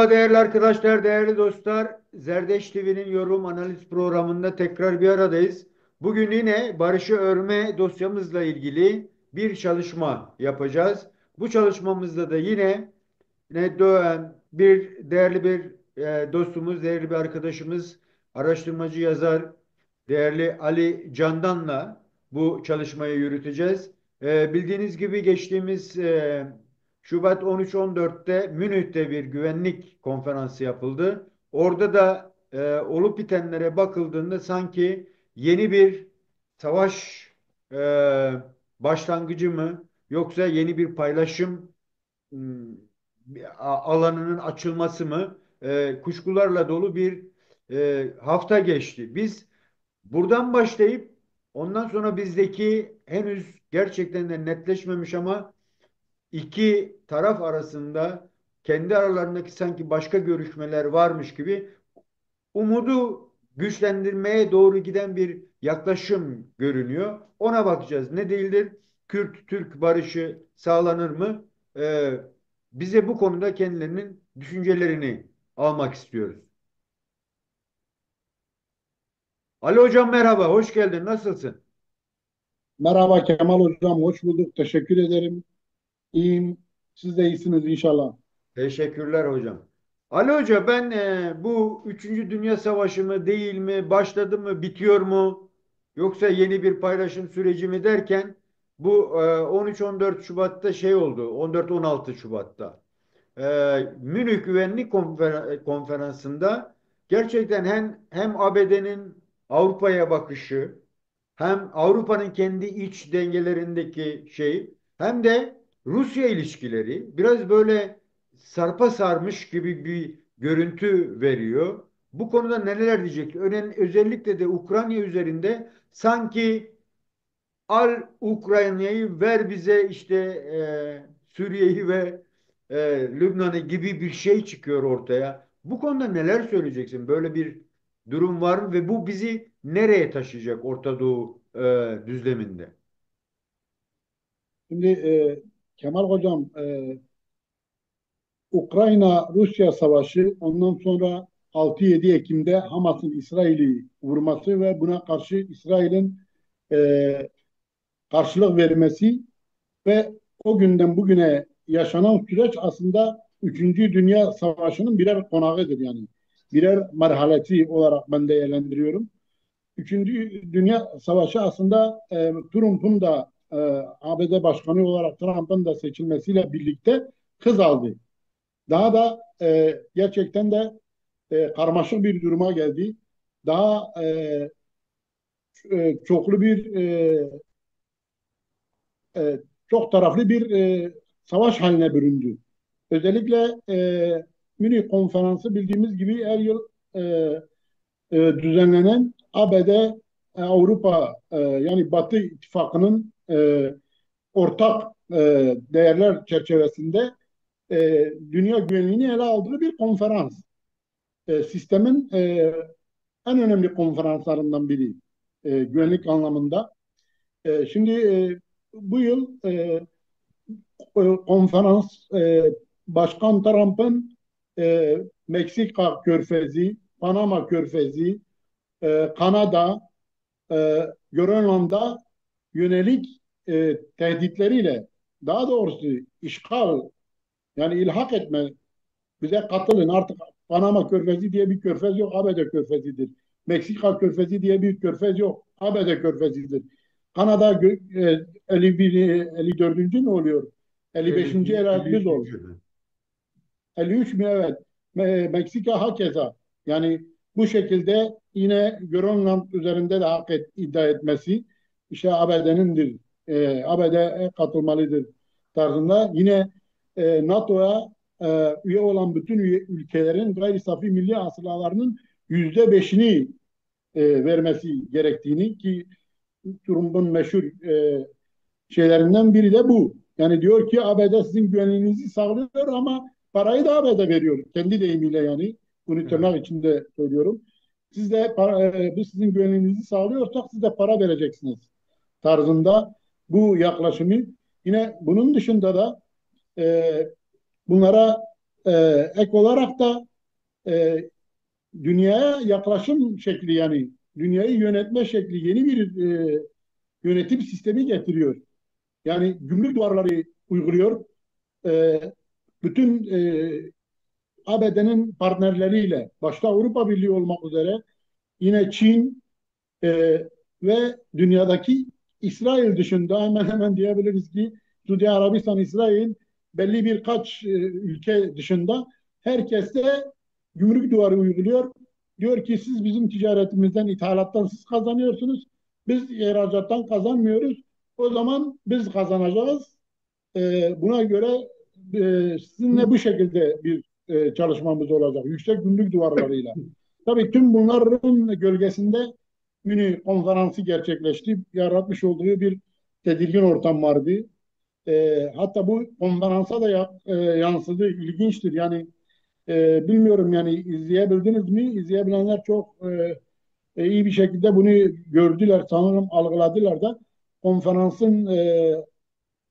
Merhaba değerli arkadaşlar, değerli dostlar. Zerdeş TV'nin yorum analiz programında tekrar bir aradayız. Bugün yine barışı örme dosyamızla ilgili bir çalışma yapacağız. Bu çalışmamızda da yine değerli bir dostumuz, değerli bir arkadaşımız, araştırmacı yazar, değerli Ali Candan'la bu çalışmayı yürüteceğiz. Bildiğiniz gibi geçtiğimiz Şubat 13-14'te Münih'te bir güvenlik konferansı yapıldı. Orada da olup bitenlere bakıldığında sanki yeni bir savaş e, başlangıcı mı yoksa yeni bir paylaşım hmm, alanının açılması mı kuşkularla dolu bir hafta geçti. Biz buradan başlayıp ondan sonra bizdeki henüz gerçekten de netleşmemiş ama iki taraf arasında kendi aralarındaki sanki başka görüşmeler varmış gibi umudu güçlendirmeye doğru giden bir yaklaşım görünüyor. Ona bakacağız. Ne değildir? Kürt-Türk barışı sağlanır mı? Ee, Bize bu konuda kendilerinin düşüncelerini almak istiyoruz. Ali Hocam merhaba, hoş geldin. Nasılsın? Merhaba Kemal Hocam, hoş bulduk. Teşekkür ederim. İyiyim. Siz de iyisiniz inşallah. Teşekkürler hocam. Ali Hoca ben bu Üçüncü Dünya Savaşı mı değil mi, başladı mı, bitiyor mu, yoksa yeni bir paylaşım süreci mi derken bu 13-14 Şubat'ta şey oldu, 14-16 Şubat'ta Münih Güvenlik Konferansı'nda gerçekten hem ABD'nin Avrupa'ya bakışı, hem Avrupa'nın kendi iç dengelerindeki hem de Rusya ilişkileri biraz böyle sarpa sarmış gibi bir görüntü veriyor. Bu konuda neler diyecek? Özellikle de Ukrayna üzerinde sanki al Ukrayna'yı ver bize işte Suriye'yi ve Lübnan'ı gibi bir şey çıkıyor ortaya. Bu konuda neler söyleyeceksin? Böyle bir durum var mı ve bu bizi nereye taşıyacak Orta Doğu düzleminde? Şimdi Kemal Hocam, Ukrayna-Rusya savaşı, ondan sonra 6-7 Ekim'de Hamas'ın İsrail'i vurması ve buna karşı İsrail'in e, karşılık vermesi ve o günden bugüne yaşanan süreç aslında Üçüncü Dünya Savaşı'nın birer konağıdır yani. Birer merhaleti olarak ben değerlendiriyorum. Üçüncü Dünya Savaşı aslında Trump'un da ABD Başkanı olarak Trump'ın da seçilmesiyle birlikte hız aldı. Daha da gerçekten de karmaşık bir duruma geldi. Daha çoklu bir çok taraflı bir savaş haline büründü. Özellikle Münih Konferansı bildiğimiz gibi her yıl e, düzenlenen ABD Avrupa yani Batı İttifakı'nın ortak değerler çerçevesinde dünya güvenliğini ele aldığı bir konferans. Sistemin en önemli konferanslarından biri güvenlik anlamında. Şimdi bu yıl konferans Başkan Trump'ın Meksika Körfezi, Panama Körfezi, Kanada, Grönland'a yönelik tehditleriyle, daha doğrusu işgal, yani ilhak etme, bize katılın artık. Panama Körfezi diye bir körfez yok, ABD Körfezi'dir. Meksika Körfezi diye bir körfez yok, ABD Körfezi'dir. Kanada 51, 54. mi oluyor? 55. 52, herhalde zor. 53. 53 mi? Evet. Meksika hakeza. Yani bu şekilde yine Grönland üzerinde de iddia etmesi işte ABD'nindir. ABD katılmalıdır tarzında. Yine NATO'ya üye olan bütün ülkelerin gayri safi milli hasılalarının %5'ini vermesi gerektiğini, ki Trump'un meşhur şeylerinden biri de bu. Yani diyor ki ABD sizin güvenliğinizi sağlıyor ama parayı da ABD veriyor. Kendi deyimiyle yani. Bunu Evet. tırnak içinde söylüyorum. Siz de biz sizin güvenliğinizi sağlıyorsak siz de para vereceksiniz tarzında bu yaklaşımı. Yine bunun dışında da e, bunlara e, ek olarak da e, dünyaya yaklaşım şekli, yani dünyayı yönetme şekli, yeni bir yönetim sistemi getiriyor. Yani gümrük duvarları uyguluyor. E, Bütün ABD'nin partnerleriyle, başta Avrupa Birliği olmak üzere, yine Çin e, ve dünyadaki İsrail dışında hemen hemen diyebiliriz ki Suudi Arabistan, İsrail, belli birkaç ülke dışında herkes de gümrük duvarı uyguluyor. Diyor ki siz bizim ticaretimizden, ithalattan siz kazanıyorsunuz. Biz ihracattan kazanmıyoruz. O zaman biz kazanacağız. Buna göre sizinle bu şekilde bir çalışmamız olacak. Yüksek gümrük duvarlarıyla. Tabii tüm bunların gölgesinde Münih konferansı gerçekleşti. Yaratmış olduğu bir tedirgin ortam vardı. Hatta bu konferansa da yansıdı. İlginçtir. Yani bilmiyorum, yani izleyebildiniz mi? İzleyebilenler çok iyi bir şekilde bunu gördüler. Sanırım algıladılar da. Konferansın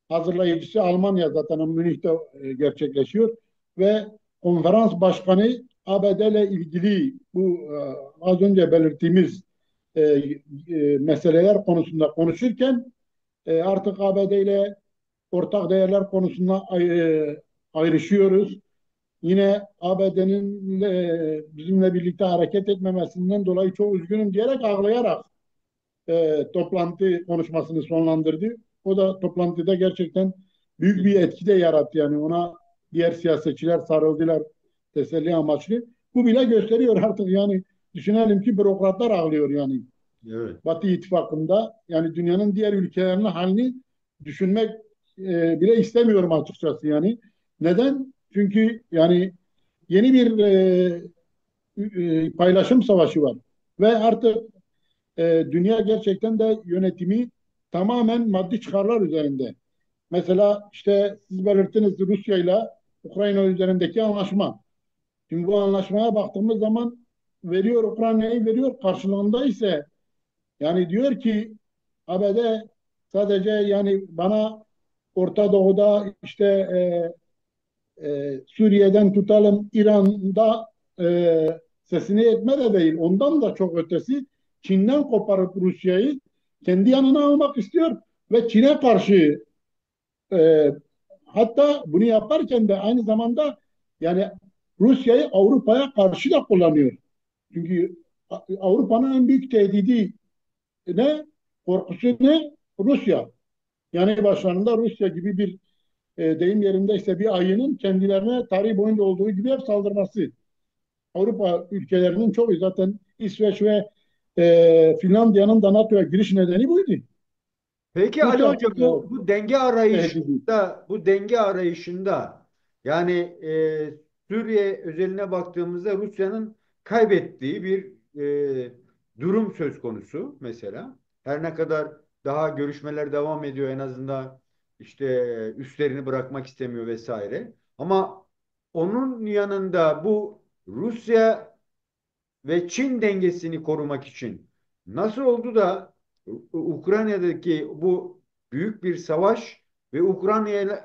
hazırlayıcısı Almanya, zaten Münih'te gerçekleşiyor ve konferans başkanı ABD ile ilgili bu az önce belirttiğimiz meseleler konusunda konuşurken artık ABD ile ortak değerler konusunda ayrışıyoruz. Yine ABD'nin bizimle birlikte hareket etmemesinden dolayı çok üzgünüm diyerek, ağlayarak toplantı konuşmasını sonlandırdı. O da toplantıda gerçekten büyük bir etki de yarattı. Yani ona diğer siyasetçiler sarıldılar teselli amaçlı. Bu bile gösteriyor artık, yani düşünelim ki bürokratlar ağlıyor yani. Evet. Batı ittifakında, yani dünyanın diğer ülkelerinin halini düşünmek bile istemiyorum açıkçası yani. Neden? Çünkü yani yeni bir paylaşım savaşı var. Ve artık dünya gerçekten de yönetimi tamamen maddi çıkarlar üzerinde. Mesela işte siz belirttiniz, Rusya ile Ukrayna üzerindeki anlaşma. Şimdi bu anlaşmaya baktığımız zaman veriyor, Ukrayna'yı veriyor, karşılığında ise yani diyor ki ABD sadece yani bana Orta Doğu'da işte Suriye'den tutalım İran'da sesini etme de değil. Ondan da çok ötesi, Çin'den koparıp Rusya'yı kendi yanına almak istiyor ve Çin'e karşı e, hatta bunu yaparken de aynı zamanda yani Rusya'yı Avrupa'ya karşı da kullanıyor. Çünkü Avrupa'nın en büyük tehdidi ne? Korkusu ne? Rusya. Yani başlarında Rusya gibi bir deyim yerindeyse bir ayının kendilerine tarih boyunca olduğu gibi hep saldırması. Avrupa ülkelerinin çoğu, zaten İsveç ve Finlandiya'nın da NATO'ya giriş nedeni buydu. Peki Ali Rusya Hocam, bu denge tehdidi. arayışında yani Suriye özeline baktığımızda Rusya'nın kaybettiği bir durum söz konusu mesela. Her ne kadar daha görüşmeler devam ediyor, en azından işte üslerini bırakmak istemiyor vesaire. Ama onun yanında bu Rusya ve Çin dengesini korumak için nasıl oldu da Ukrayna'daki bu büyük bir savaş ve Ukrayna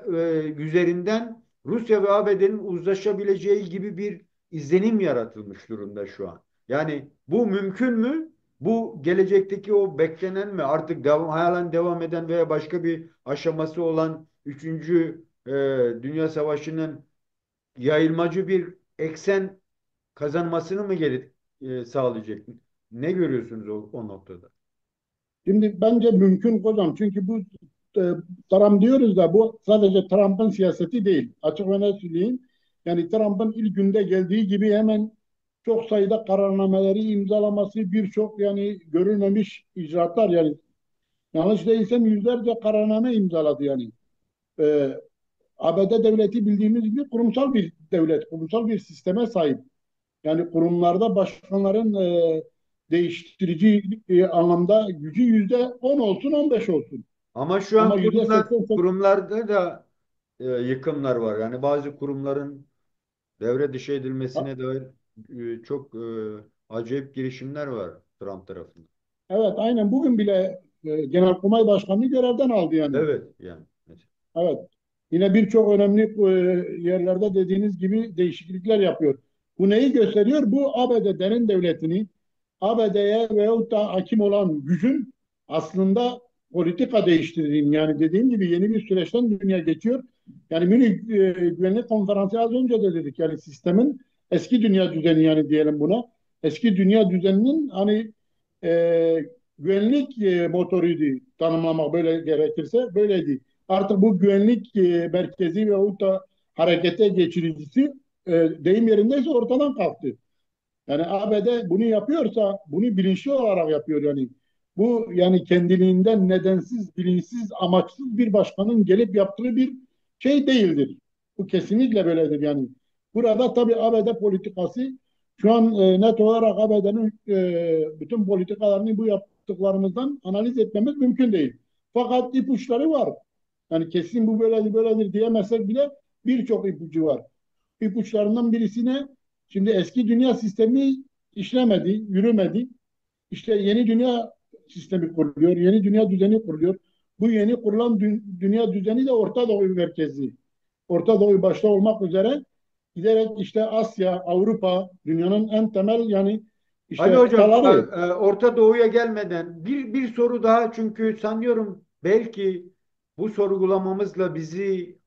üzerinden Rusya ve ABD'nin uzlaşabileceği gibi bir izlenim yaratılmış durumda şu an. Yani bu mümkün mü? Bu gelecekteki o beklenen mi? Artık halen devam eden veya başka bir aşaması olan üçüncü Dünya Savaşı'nın yayılmacı bir eksen kazanmasını mı sağlayacak? Ne görüyorsunuz o noktada? Şimdi bence mümkün hocam. Çünkü bu e, Trump diyoruz da bu sadece Trump'ın siyaseti değil. Açık ve net söyleyeyim. Yani Trump'ın ilk günde geldiği gibi hemen çok sayıda kararnameleri imzalaması, birçok yani görülmemiş icraatlar, yani yanlış değilsem yüzlerce kararname imzaladı yani. E, ABD devleti bildiğimiz gibi kurumsal bir devlet, kurumsal bir sisteme sahip. Yani kurumlarda başkanların değiştirici anlamda gücü %10 olsun, 15 olsun. Ama şu an Ama %80, kurumlarda da yıkımlar var. Yani bazı kurumların devre dışı edilmesine dair çok acayip girişimler var Trump tarafından. evet, aynen bugün bile Genelkurmay Başkanı'nı görevden aldı yani. Evet yani. Evet. Yine birçok önemli yerlerde dediğiniz gibi değişiklikler yapıyor. Bu neyi gösteriyor? Bu ABD derin devletini ABD'ye veyahut da hakim olan gücün aslında politika değiştirdiğini, yani dediğim gibi yeni bir süreçten dünya geçiyor. Yani Münih Güvenlik Konferansı az önce de dedik, yani sistemin eski dünya düzeni, yani diyelim buna. Eski dünya düzeninin hani e, güvenlik motoruydu, tanımlamak böyle gerekirse böyleydi. Artık bu güvenlik merkezi veyahut da harekete geçiricisi deyim yerindeyse ortadan kalktı. Yani ABD bunu yapıyorsa bunu bilinçli olarak yapıyor yani. Bu yani kendiliğinden nedensiz, bilinçsiz, amaçsız bir başkanın gelip yaptığı bir şey değildir. Bu kesinlikle böyledir yani. Burada tabii ABD politikası şu an net olarak ABD'nin bütün politikalarını bu yaptıklarımızdan analiz etmemiz mümkün değil. Fakat ipuçları var. Yani kesin bu böyledir böyledir diyemezsek bile birçok ipucu var. İpuçlarından birisine, şimdi eski dünya sistemi işlemedi, yürümedi. İşte yeni dünya sistemi kuruluyor, yeni dünya düzeni kuruluyor. Bu yeni kurulan dünya düzeni de Orta Doğu merkezi. Orta Doğu başta olmak üzere giderek işte Asya, Avrupa, dünyanın en temel yani Ali işte Hocam, kıtaları. Orta Doğu'ya gelmeden bir soru daha, çünkü sanıyorum belki bu sorgulamamızla bizi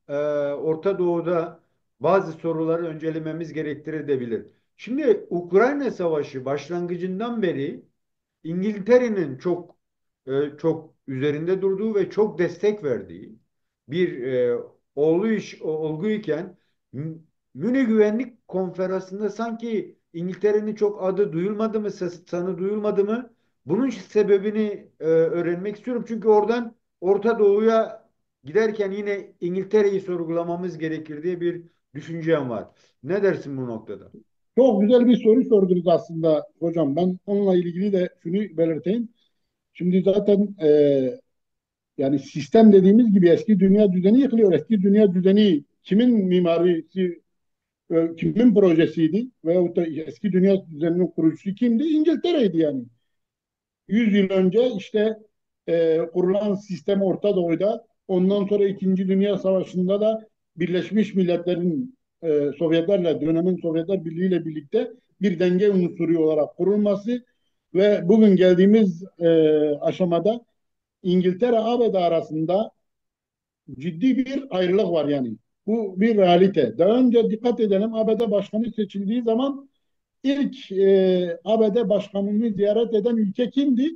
Orta Doğu'da bazı soruları öncelememiz gerektirebilir. Şimdi Ukrayna Savaşı başlangıcından beri İngiltere'nin çok üzerinde durduğu ve çok destek verdiği bir olgu iken, Münih Güvenlik Konferansı'nda sanki İngiltere'nin çok adı duyulmadı mı, sanı duyulmadı mı? Bunun sebebini öğrenmek istiyorum. Çünkü oradan Orta Doğu'ya giderken yine İngiltere'yi sorgulamamız gerekir diye bir düşüncem var. Ne dersin bu noktada? Çok güzel bir soru sordunuz aslında hocam. Ben onunla ilgili de şunu belirteyim. Şimdi zaten yani sistem dediğimiz gibi eski dünya düzeni yıkılıyor. Eski dünya düzeni kimin mimarisi, kimin projesiydi? Veyahut da eski dünya düzeninin kurucusu kimdi? İngiltere'ydi yani. 100 yıl önce işte kurulan sistem Orta Doğu'da, ondan sonra İkinci Dünya Savaşı'nda da Birleşmiş Milletler'in Sovyetlerle, dönemin Sovyetler Birliği ile birlikte bir denge unsuru olarak kurulması ve bugün geldiğimiz aşamada İngiltere ABD arasında ciddi bir ayrılık var yani. Bu bir realite. Daha önce dikkat edelim, ABD Başkanı seçildiği zaman ilk ABD Başkanı'nı ziyaret eden ülke kimdi?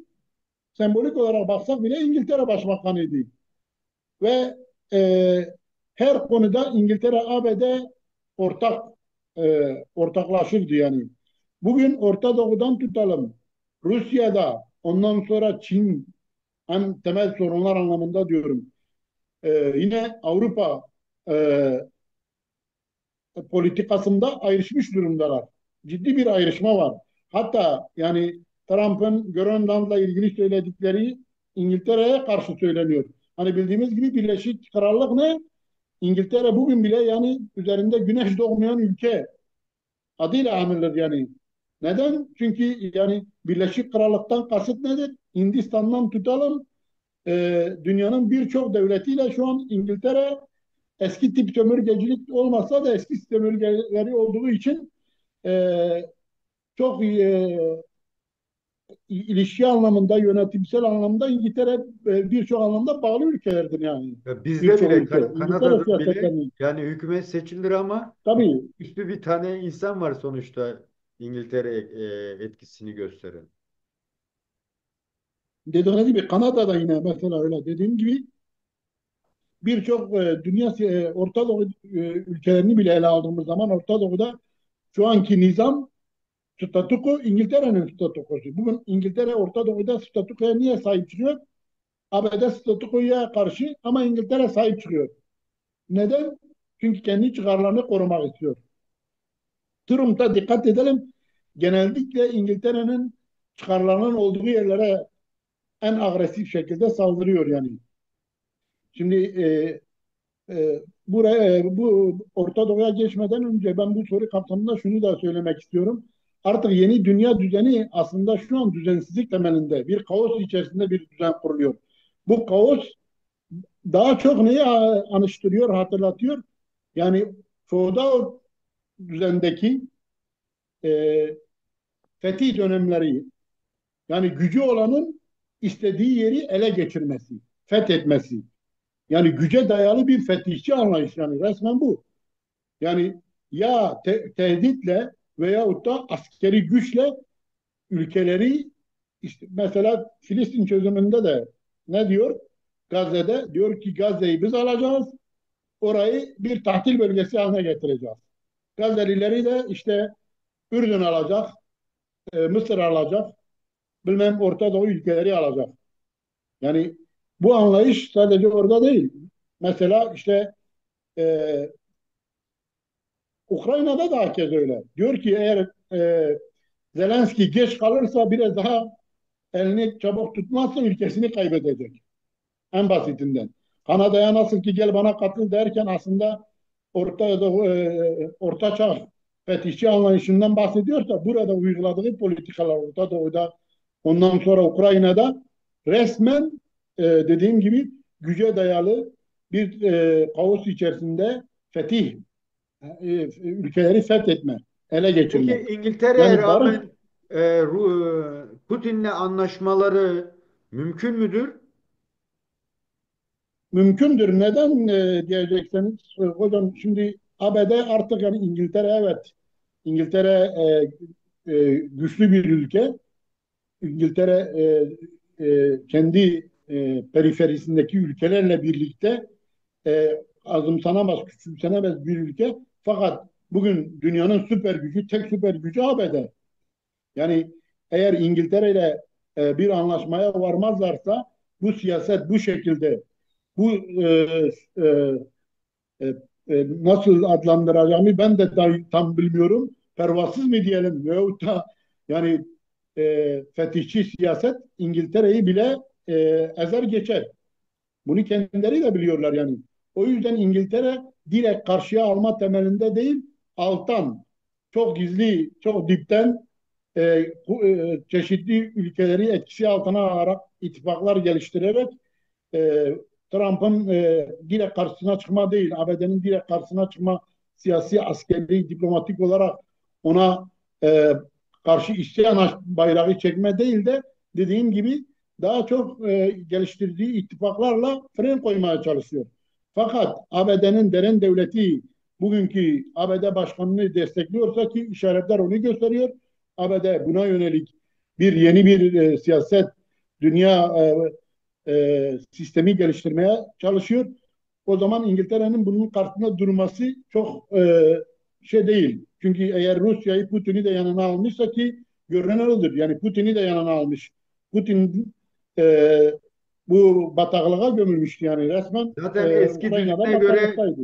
Sembolik olarak baksak bile İngiltere Başbakanıydı. Ve her konuda İngiltere ABD ortak ortaklaşırdı yani. Bugün Orta Doğu'dan tutalım, Rusya'da, ondan sonra Çin, en temel sorunlar anlamında diyorum. Yine Avrupa e, politikasında ayrışmış durumdalar. Ciddi bir ayrışma var. Hatta yani Trump'ın Grönland'la ilgili söyledikleri İngiltere'ye karşı söyleniyor. Hani bildiğimiz gibi Birleşik Krallık ne? İngiltere bugün bile yani üzerinde güneş doğmayan ülke adıyla anılır yani. Neden? Çünkü yani Birleşik Krallık'tan kasıt nedir? Hindistan'dan tutalım, dünyanın birçok devletiyle şu an İngiltere eski tip sömürgecilik olmasa da eski sömürgeleri olduğu için e, çok ilişki anlamında, yönetimsel anlamda İngiltere birçok anlamda bağlı ülkelerdir yani. Bizde Birçok bile, ülke. İngiltere Kanada'da bile, siyasetlerinin. yani hükümet seçilir ama Tabii üstü bir tane insan var sonuçta İngiltere etkisini gösteren. dediğiniz gibi Kanada'da yine mesela öyle dediğim gibi birçok dünya Orta Doğu ülkelerini bile ele aldığımız zaman Orta Doğu'da şu anki nizam, statüko İngiltere'nin statükosu. Bugün İngiltere Orta Doğu'da statükoya niye sahip çıkıyor? ABD statükoya karşı ama İngiltere sahip çıkıyor. Neden? Çünkü kendi çıkarlarını korumak istiyor. Durumda dikkat edelim. Genellikle İngiltere'nin çıkarlarının olduğu yerlere en agresif şekilde saldırıyor yani. Şimdi bu Orta Doğu'ya geçmeden önce ben bu soru kapsamında şunu da söylemek istiyorum. Artık yeni dünya düzeni aslında şu an düzensizlik temelinde bir kaos içerisinde bir düzen kuruluyor. Bu kaos daha çok neyi anıştırıyor, hatırlatıyor? Yani feodal düzendeki e, fetih dönemleri, yani gücü olanın istediği yeri ele geçirmesi, fethetmesi. Yani güce dayalı bir fetihçi anlayış, yani resmen bu. Yani ya tehditle veyahut da askeri güçle ülkeleri, işte mesela Filistin çözümünde de ne diyor? Gazze'de diyor ki Gazze'yi biz alacağız, orayı bir tahtil bölgesi haline getireceğiz. Gazze'lileri de işte Ürdün alacak, Mısır alacak, bilmem Orta Doğu ülkeleri alacak. Yani bu anlayış sadece orada değil. Mesela işte e, Ukrayna'da da herkes öyle. Diyor ki eğer Zelenski geç kalırsa, biraz daha elini çabuk tutmazsa ülkesini kaybedecek. En basitinden. Kanada'ya nasıl ki gel bana katıl derken aslında Orta Çağ fetişçi anlayışından bahsediyorsa, burada uyguladığı politikalar Orta Doğu'da, ondan sonra Ukrayna'da resmen dediğim gibi güce dayalı bir kaos içerisinde fetih, ülkeleri fethetme, ele Peki geçirme. İngiltere'ye Yani barış rağmen Putin'le anlaşmaları mümkün müdür? mümkündür. Neden diyecekseniz, hocam şimdi ABD artık, yani İngiltere, evet, İngiltere güçlü bir ülke. İngiltere kendi periferisindeki ülkelerle birlikte azımsanamaz, küçümsenemez bir ülke. Fakat bugün dünyanın süper gücü, tek süper gücü ABD. Yani eğer İngiltere ile bir anlaşmaya varmazlarsa, bu siyaset bu şekilde, bu e, e, nasıl adlandıracağımı ben de tam bilmiyorum. Pervasız mı diyelim veyahut da yani fetihçi siyaset İngiltere'yi bile e, ezer geçer. Bunu kendileri de biliyorlar yani. O yüzden İngiltere direkt karşıya alma temelinde değil, alttan, çok gizli, çok dipten çeşitli ülkeleri etkisi altına alarak, ittifaklar geliştirerek e, Trump'ın direkt karşısına çıkma değil, ABD'nin direkt karşısına çıkma, siyasi, askeri, diplomatik olarak ona karşı isyan bayrağı çekme değil de, dediğim gibi daha çok geliştirdiği ittifaklarla fren koymaya çalışıyor. Fakat ABD'nin derin devleti bugünkü ABD başkanını destekliyorsa, ki işaretler onu gösteriyor, ABD buna yönelik yeni bir siyaset, dünya sistemi geliştirmeye çalışıyor. O zaman İngiltere'nin bunun karşısında durması çok şey değil. Çünkü eğer Rusya'yı, Putin'i de yanına almışsa, ki görünen odur. Yani Putin'i de yanına almış. Putin e, bu bataklığa gömülmüştü, yani resmen Zaten eski Ukrayna'da düzene göre bataklıktaydı.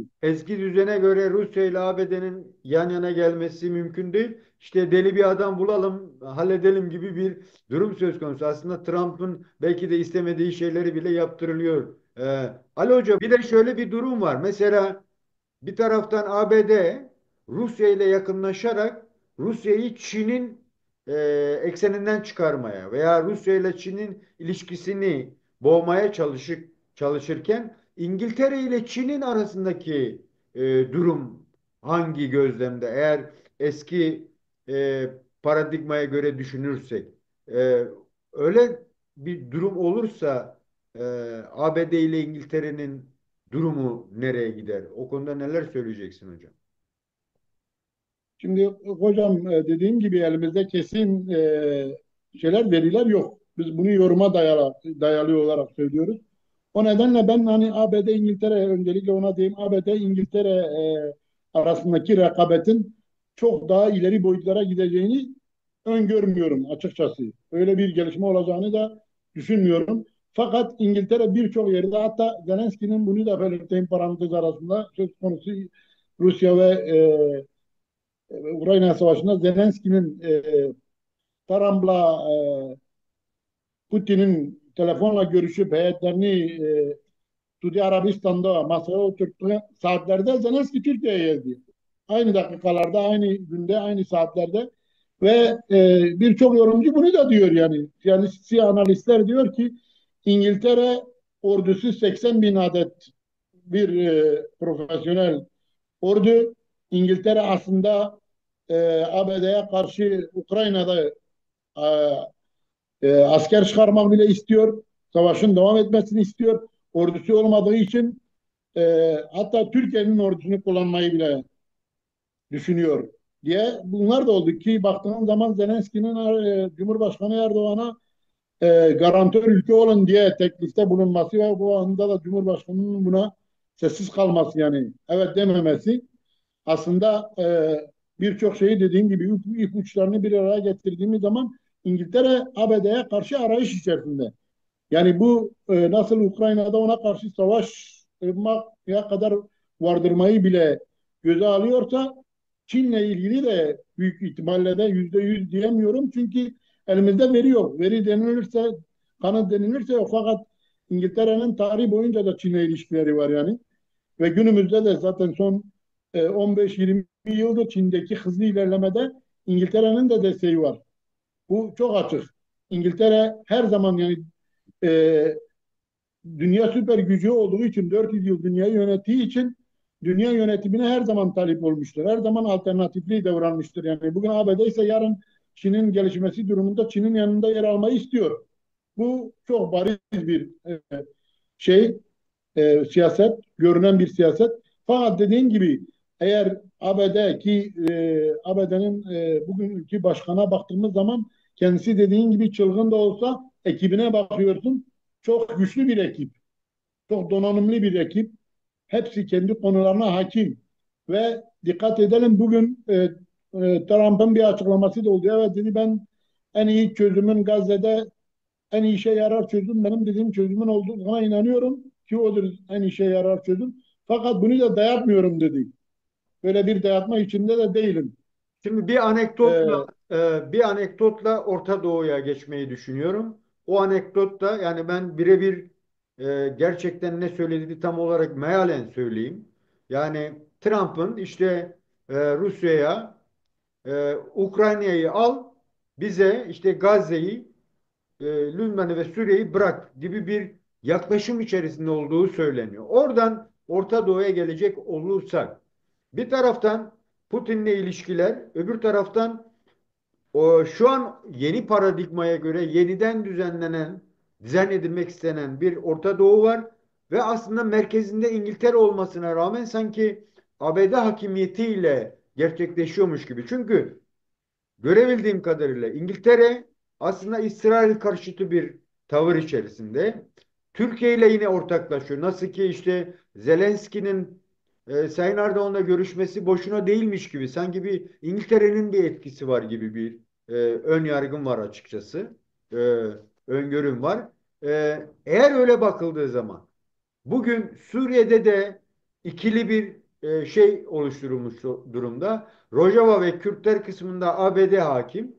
Rusya ile ABD'nin yan yana gelmesi mümkün değil. İşte deli bir adam bulalım, halledelim gibi bir durum söz konusu. Aslında Trump'ın belki de istemediği şeyleri bile yaptırılıyor. Ali Hoca, bir de şöyle bir durum var. Mesela bir taraftan ABD Rusya ile yakınlaşarak Rusya'yı Çin'in e, ekseninden çıkarmaya veya Rusya ile Çin'in ilişkisini boğmaya çalışırken İngiltere ile Çin'in arasındaki durum hangi gözlemde? Eğer eski e, paradigmaya göre düşünürsek öyle bir durum olursa e, ABD ile İngiltere'nin durumu nereye gider? O konuda neler söyleyeceksin hocam? Şimdi hocam, dediğim gibi elimizde kesin veriler yok. Biz bunu yoruma dayalı olarak söylüyoruz. O nedenle ben hani ABD İngiltere, öncelikle ona diyeyim, ABD İngiltere arasındaki rekabetin çok daha ileri boyutlara gideceğini öngörmüyorum açıkçası. Öyle bir gelişme olacağını da düşünmüyorum. Fakat İngiltere birçok yerde, hatta Zelenski'nin, bunu da belirteyim parantez arasında, söz konusu Rusya ve Ukrayna Savaşı'nda Zelenski'nin Trump'la Putin'in telefonla görüşüp heyetlerini Suudi Arabistan'da masaya oturttuğu saatlerde Zelenski Türkiye'ye geldi. Aynı dakikalarda, aynı günde, aynı saatlerde ve birçok yorumcu bunu da diyor yani. Yani siyasi analistler diyor ki İngiltere ordusu 80 bin adet bir profesyonel ordu. İngiltere aslında ABD'ye karşı Ukrayna'da e, asker çıkarmak bile istiyor. Savaşın devam etmesini istiyor. Ordusu olmadığı için hatta Türkiye'nin ordusunu kullanmayı bile düşünüyor diye bunlar da oldu ki baktığın zaman Zelenski'nin Cumhurbaşkanı Erdoğan'a garantör ülke olun diye teklifte bulunması ve bu anda da Cumhurbaşkanı'nın buna sessiz kalması yani evet dememesi aslında birçok şeyi dediğim gibi ipuçlarını bir araya getirdiğimiz zaman İngiltere ABD'ye karşı arayış içerisinde. Yani bu nasıl Ukrayna'da ona karşı savaşmaya kadar vardırmayı bile göze alıyorsa Çin'le ilgili de büyük ihtimalle de %100 diyemiyorum. Çünkü elimizde veri yok. Veri denilirse, kanıt denilirse yok. Fakat İngiltere'nin tarihi boyunca da Çin'le ilişkileri var yani. Ve günümüzde de zaten son 15-20 yıldır Çin'deki hızlı ilerlemede İngiltere'nin de desteği var. Bu çok açık. İngiltere her zaman yani e, dünya süper gücü olduğu için 400 yıl dünyayı yönettiği için dünya yönetimine her zaman talip olmuştur. Her zaman alternatifli davranmıştır. Yani bugün ABD ise yarın Çin'in gelişmesi durumunda Çin'in yanında yer almayı istiyor. Bu çok bariz bir şey siyaset, görünen bir siyaset. Fakat dediğin gibi eğer ABD'nin bugünkü başkana baktığımız zaman kendisi dediğin gibi çılgın da olsa ekibine bakıyorsun. Çok güçlü bir ekip, çok donanımlı bir ekip. Hepsi kendi konularına hakim. Ve dikkat edelim bugün Trump'ın bir açıklaması da oldu. Evet dedi ben en iyi çözümün Gazze'de en işe yarar çözüm benim dediğim çözümün olduğuna inanıyorum ki odur en işe yarar çözüm. Fakat bunu da dayatmıyorum dedi. Böyle bir dayatma içinde de değilim. Şimdi bir anekdotla Ee, Orta Doğu'ya geçmeyi düşünüyorum. O anekdot da yani ben birebir gerçekten ne söylediğini tam olarak mealen söyleyeyim. Yani Trump'ın işte Rusya'ya Ukrayna'yı al, bize işte Gazze'yi, Lübnan'ı ve Suriye'yi bırak gibi bir yaklaşım içerisinde olduğu söyleniyor. Oradan Orta Doğu'ya gelecek olursak bir taraftan Putin'le ilişkiler, öbür taraftan şu an yeni paradigmaya göre yeniden dizayn edilmek istenen bir Orta Doğu var ve aslında merkezinde İngiltere olmasına rağmen sanki ABD hakimiyetiyle gerçekleşiyormuş gibi. Çünkü görebildiğim kadarıyla İngiltere aslında İsrail karşıtı bir tavır içerisinde. Türkiye ile yine ortaklaşıyor. Nasıl ki işte Zelenski'nin Sayın Erdoğan'la görüşmesi boşuna değilmiş gibi. Sanki bir İngiltere'nin bir etkisi var gibi bir ön yargım var açıkçası. E, öngörüm var. Eğer öyle bakıldığı zaman bugün Suriye'de de ikili bir şey oluşturulmuş durumda. Rojava ve Kürtler kısmında ABD hakim.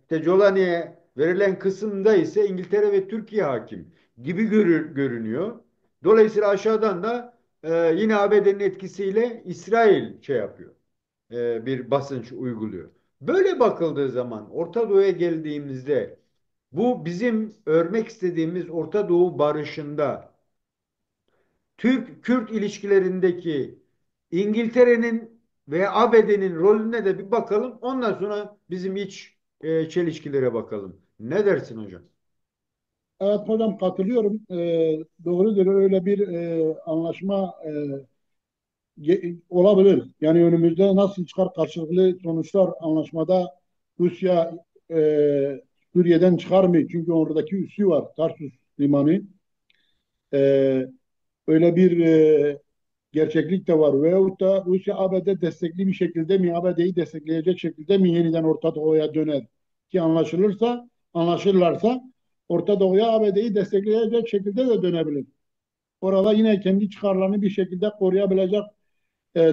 İşte Jolani'ye verilen kısımda ise İngiltere ve Türkiye hakim gibi görünüyor. Dolayısıyla aşağıdan da yine ABD'nin etkisiyle İsrail şey yapıyor. Bir basınç uyguluyor. Böyle bakıldığı zaman Orta Doğu'ya geldiğimizde bu bizim örmek istediğimiz Orta Doğu barışında Türk-Kürt ilişkilerindeki İngiltere'nin ve ABD'nin rolüne de bir bakalım. Ondan sonra bizim iç çelişkilere bakalım. Ne dersin hocam? evet hocam katılıyorum. Doğrudur öyle bir anlaşma olabilir. Yani önümüzde nasıl çıkar karşılıklı sonuçlar anlaşmada Rusya Suriye'den çıkar mı? Çünkü oradaki üssü var. Tarsus limanı. E, öyle bir gerçeklik de var. Veyahut da Rusya ABD destekli bir şekilde mi, ABD'yi destekleyecek şekilde mi yeniden Orta Doğu'ya döner? Ki anlaşırlarsa Orta Doğu'ya ABD'yi destekleyecek şekilde de dönebilir. Orada yine kendi çıkarlarını bir şekilde koruyabilecek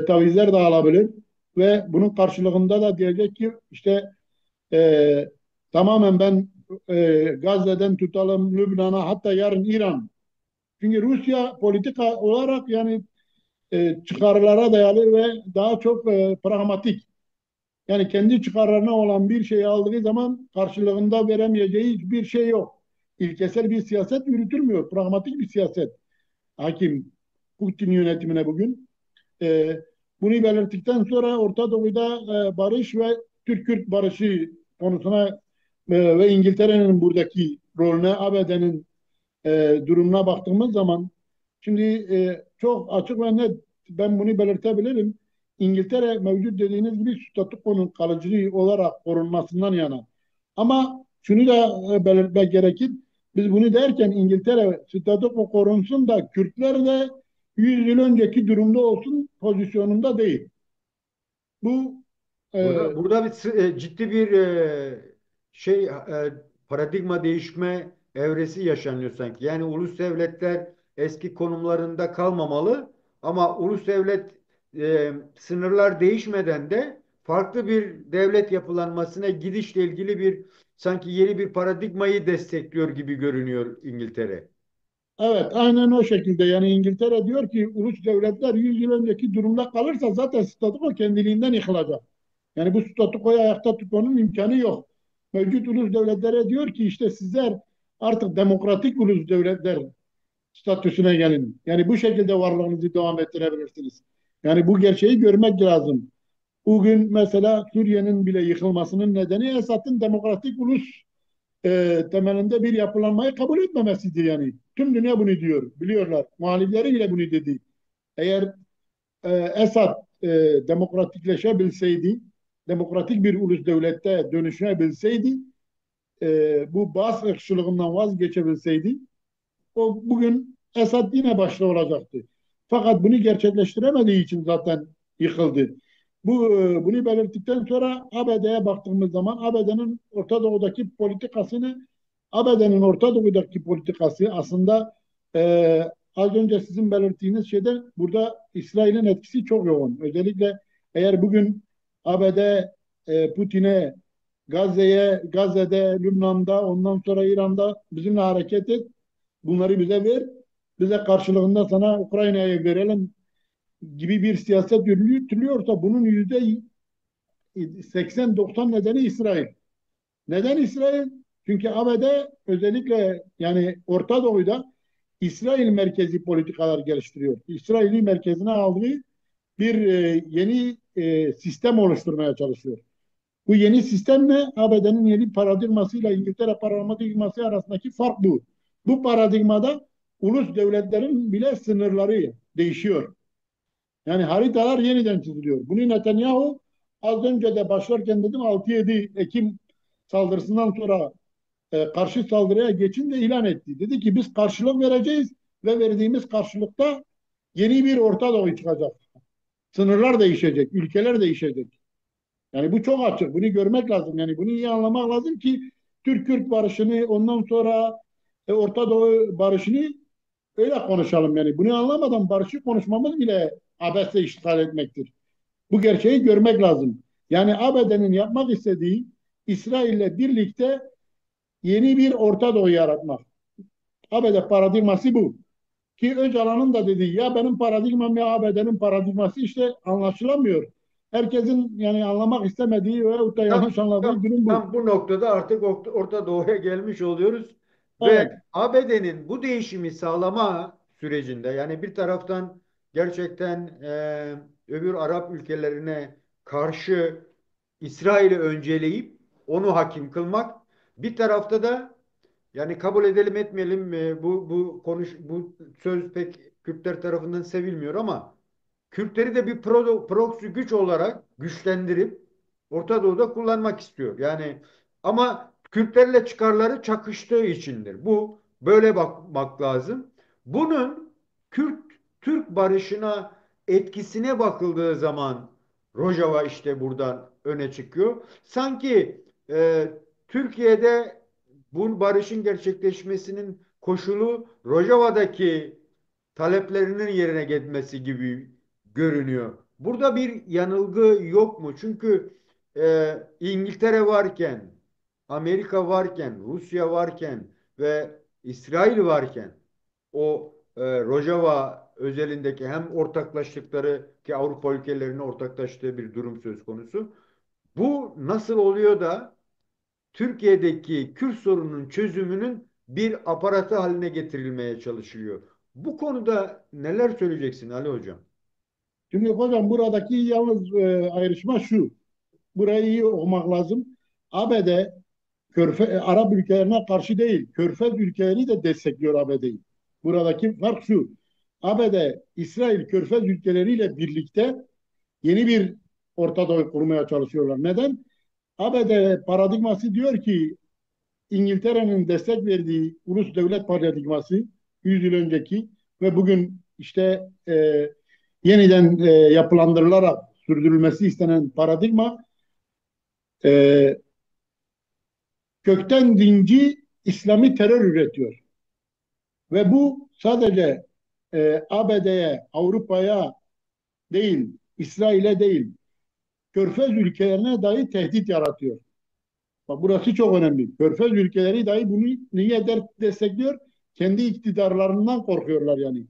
tavizler de alabilir. Ve bunun karşılığında da diyecek ki işte e, tamamen ben Gazze'den tutalım Lübnan'a hatta yarın İran. Çünkü Rusya politika olarak yani çıkarlara dayalı ve daha çok pragmatik. Yani kendi çıkarlarına olan bir şeyi aldığı zaman karşılığında veremeyeceği hiçbir şey yok. ilkesel bir siyaset yürütülmüyor. Pragmatik bir siyaset hakim Putin yönetimine bugün. E, Bunu belirttikten sonra Orta Doğu'da barış ve Türk-Kürt barışı konusuna ve İngiltere'nin buradaki rolüne, ABD'nin durumuna baktığımız zaman şimdi çok açık ve net ben bunu belirtebilirim. İngiltere mevcut dediğiniz gibi statükonun kalıcılığı olarak korunmasından yana. Ama şunu da belirtmek gerekir. Biz bunu derken İngiltere statüko korunsun da Kürtler de 100 yıl önceki durumda olsun pozisyonunda değil. Bu e, Burada ciddi bir paradigma değişme evresi yaşanıyor sanki. Yani ulus devletler eski konumlarında kalmamalı ama ulus devlet sınırlar değişmeden de farklı bir devlet yapılanmasına gidişle ilgili bir sanki yeni bir paradigmayı destekliyor gibi görünüyor İngiltere. evet, aynen o şekilde. Yani İngiltere diyor ki ulus devletler 100 yıl önceki durumda kalırsa zaten statüko kendiliğinden yıkılacak. Yani bu statükoyu ayakta tutmanın imkanı yok. Mevcut ulus devletlere diyor ki işte sizler artık demokratik ulus devletler statüsüne gelin. Yani bu şekilde varlığınızı devam ettirebilirsiniz. Yani bu gerçeği görmek lazım. Bugün mesela Suriye'nin bile yıkılmasının nedeni Esad'ın demokratik ulus temelinde bir yapılanmayı kabul etmemesidir yani. Tüm dünya bunu diyor, biliyorlar. Muhalifleri bile bunu dedi. Eğer Esad demokratikleşebilseydi, demokratik bir ulus devlette dönüşebilseydi, bu Baas ırkçılığından vazgeçebilseydi, o bugün Esad yine başta olacaktı. Fakat bunu gerçekleştiremediği için zaten yıkıldı. Bunu belirttikten sonra ABD'ye baktığımız zaman ABD'nin Orta Doğu'daki politikası aslında az önce sizin belirttiğiniz şeyde burada İsrail'in etkisi çok yoğun. Özellikle eğer bugün ABD Putin'e Gazze'de, Lübnan'da, ondan sonra İran'da bizimle hareket et, bunları bize ver. Bize karşılığında sana Ukrayna'ya verelim gibi bir siyaset yürütülüyorsa bunun %80-90 nedeni İsrail. Neden İsrail? Çünkü ABD özellikle yani Orta Doğu'da İsrail merkezi politikalar geliştiriyor. İsrail'i merkezine aldığı bir yeni sistem oluşturmaya çalışıyor. Bu yeni sistemle ABD'nin yeni paradigmasıyla İngiltere paradigması arasındaki fark bu. Bu paradigmada ulus devletlerin bile sınırları değişiyor. Yani haritalar yeniden çiziliyor. Bunu Netanyahu az önce de başlarken dedim 6-7 Ekim saldırısından sonra karşı saldırıya geçin de ilan etti. Dedi ki biz karşılık vereceğiz ve verdiğimiz karşılıkta yeni bir Orta Doğu çıkacak. Sınırlar değişecek, ülkeler değişecek. Yani bu çok açık. Bunu görmek lazım. Yani bunu iyi anlamak lazım ki Türk-Kürt barışını ondan sonra Orta Doğu barışını öyle konuşalım yani. Bunu anlamadan barışı konuşmamız bile abesle işgal etmektir. Bu gerçeği görmek lazım. Yani ABD'nin yapmak istediği İsrail'le birlikte yeni bir Orta Doğu yaratmak. ABD paradigması bu. Ki Öcalan'ın da dediği ya benim paradigmam ya ABD'nin paradigması işte anlaşılamıyor. Herkesin yani anlamak istemediği veyahut da Tam, yanlış anladığı tam, durum bu. tam bu noktada artık Orta Doğu'ya gelmiş oluyoruz ve Evet. ABD'nin bu değişimi sağlama sürecinde yani bir taraftan gerçekten öbür Arap ülkelerine karşı İsrail'i önceleyip onu hakim kılmak, bir tarafta da yani kabul edelim etmeyelim bu söz pek Kürtler tarafından sevilmiyor ama Kürtleri de bir proxy güç olarak güçlendirip Orta Doğu'da kullanmak istiyor. Yani ama Kürtlerle çıkarları çakıştığı içindir. Bu böyle bakmak lazım. Bunun Kürt-Türk barışına etkisine bakıldığı zaman Rojava işte buradan öne çıkıyor. Sanki Türkiye'de bu barışın gerçekleşmesinin koşulu Rojava'daki taleplerinin yerine gelmesi gibi görünüyor. Burada bir yanılgı yok mu? Çünkü İngiltere varken, Amerika varken, Rusya varken ve İsrail varken o Rojava özelindeki hem ortaklaştıkları ki Avrupa ülkelerinin ortaklaştığı bir durum söz konusu. Bu nasıl oluyor da Türkiye'deki Kürt sorununun çözümünün bir aparatı haline getirilmeye çalışılıyor. Bu konuda neler söyleyeceksin Ali Hocam? Şimdi hocam buradaki yalnız ayrışma şu. Burayı iyi okumak lazım. ABD Arap ülkelerine karşı değil, Körfez ülkeleri de destekliyor ABD'yi. Buradaki fark şu. ABD, İsrail, Körfez ülkeleriyle birlikte yeni bir Orta Doğu kurmaya çalışıyorlar. Neden? ABD paradigması diyor ki İngiltere'nin destek verdiği ulus devlet paradigması 100 yıl önceki ve bugün işte yeniden yapılandırılarak sürdürülmesi istenen paradigma e, kökten dinci İslami terör üretiyor. Ve bu sadece ABD'ye, Avrupa'ya değil, İsrail'e değil, Körfez ülkelerine dahi tehdit yaratıyor. Bak burası çok önemli. Körfez ülkeleri dahi bunu niye destekliyor? Kendi iktidarlarından korkuyorlar yani.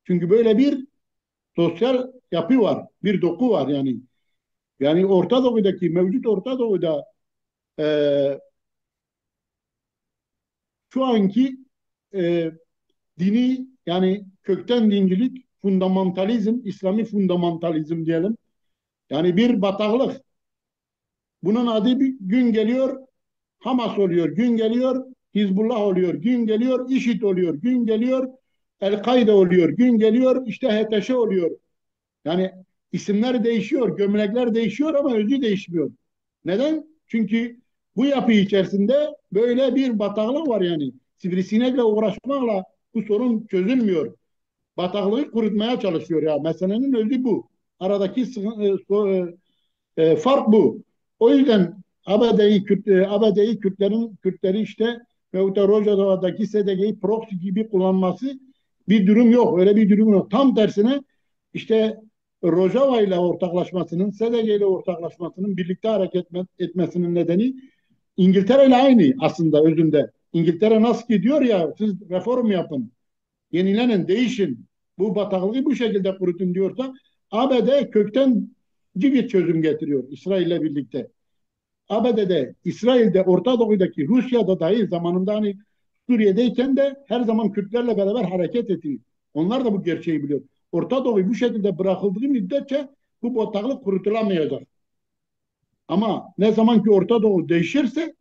Çünkü böyle bir sosyal yapı var, bir doku var yani. Yani Orta Doğu'daki, mevcut Orta Doğu'da e, şu anki e, dini yani kökten dincilik, fundamentalizm, İslami fundamentalizm diyelim. Yani bir bataklık. Bunun adı bir gün geliyor Hamas oluyor, gün geliyor Hizbullah oluyor, gün geliyor IŞİD oluyor, gün geliyor El-Kaide oluyor, gün geliyor işte HTŞ oluyor. Yani isimler değişiyor, gömlekler değişiyor ama özü değişmiyor. Neden? Çünkü bu yapı içerisinde böyle bir bataklık var yani. Sivrisinekle uğraşmakla bu sorun çözülmüyor. Bataklığı kurutmaya çalışıyor ya. Meselenin özü bu. Aradaki fark bu. O yüzden ABD'yi Kürtleri işte veyahut da Rojava'daki SDG'yi proxy gibi kullanması bir durum yok. Öyle bir durum yok. Tam tersine işte Rojava ile ortaklaşmasının, SDG ile ortaklaşmasının birlikte hareket etmesinin nedeni İngiltere ile aynı aslında özünde. İngiltere nasıl ki diyor ya siz reform yapın, yenilenin, değişin. Bu bataklığı bu şekilde kurutun diyorsa ABD kökten bir çözüm getiriyor İsrail'le birlikte. ABD'de, İsrail'de, Orta Doğu'daki Rusya'da dahi zamanında hani Suriye'deyken de her zaman Kürtlerle beraber hareket ediyor. Onlar da bu gerçeği biliyor. Orta Doğu bu şekilde bırakıldığı müddetçe bu bataklık kurutulamayacak. Ama ne zaman ki Orta Doğu değişirse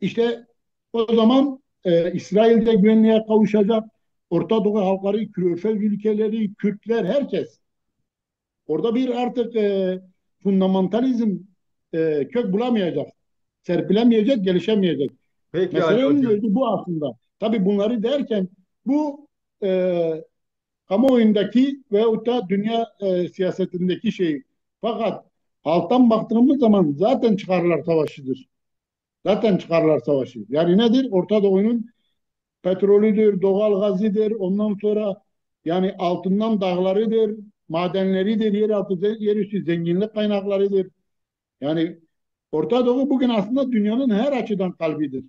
işte o zaman İsrail'de güvenliğe kavuşacak. Orta Doğu halkları, Körfez ülkeleri, Kürtler, herkes. Orada bir artık fundamentalizm kök bulamayacak. Serpilemeyecek, gelişemeyecek. Peki Ali Meselenin Hocam. özü bu aslında. Tabii bunları derken bu kamuoyundaki veyahut da dünya siyasetindeki şey. Fakat alttan baktığımız zaman zaten çıkarlar savaşıdır. Zaten çıkarlar savaşı. Yani nedir? Orta Doğu'nun petrolüdür, doğal gazıdır, ondan sonra yani altından dağlarıdır, madenleridir, yerüstü zenginlik kaynaklarıdır. Yani Orta Doğu bugün aslında dünyanın her açıdan kalbidir.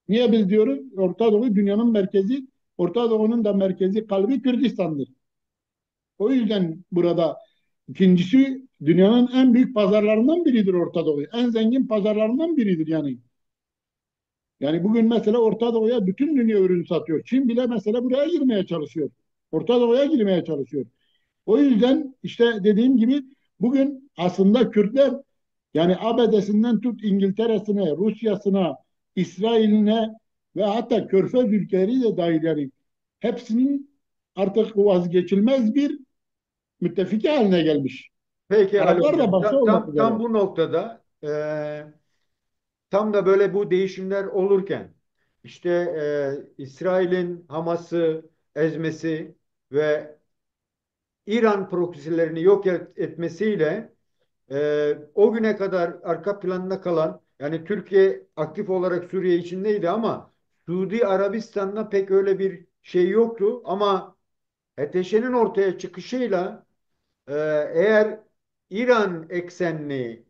Niye biz diyoruz? Orta Doğu dünyanın merkezi, Orta Doğu'nun da merkezi kalbi Kürdistan'dır. O yüzden burada ikincisi dünyanın en büyük pazarlarından biridir Orta Doğu. En zengin pazarlarından biridir yani. Yani bugün mesela Orta Doğu'ya bütün dünya ürün satıyor. Çin bile mesela buraya girmeye çalışıyor. Orta Doğu'ya girmeye çalışıyor. O yüzden işte dediğim gibi bugün aslında Kürtler yani ABD'sinden tut İngiltere'sine, Rusya'sına, İsrail'ine ve hatta Körfez ülkeleri de dahil yani hepsinin artık vazgeçilmez bir müttefiki haline gelmiş. Peki Ali Araplar da Hocam. başta olmak Tam üzere. bu noktada tam da böyle bu değişimler olurken işte İsrail'in Hamas'ı ezmesi ve İran proksilerini yok etmesiyle o güne kadar arka planında kalan yani Türkiye aktif olarak Suriye içindeydi ama Suudi Arabistan'da pek öyle bir şey yoktu ama HTŞ'nin ortaya çıkışıyla ee, eğer İran eksenli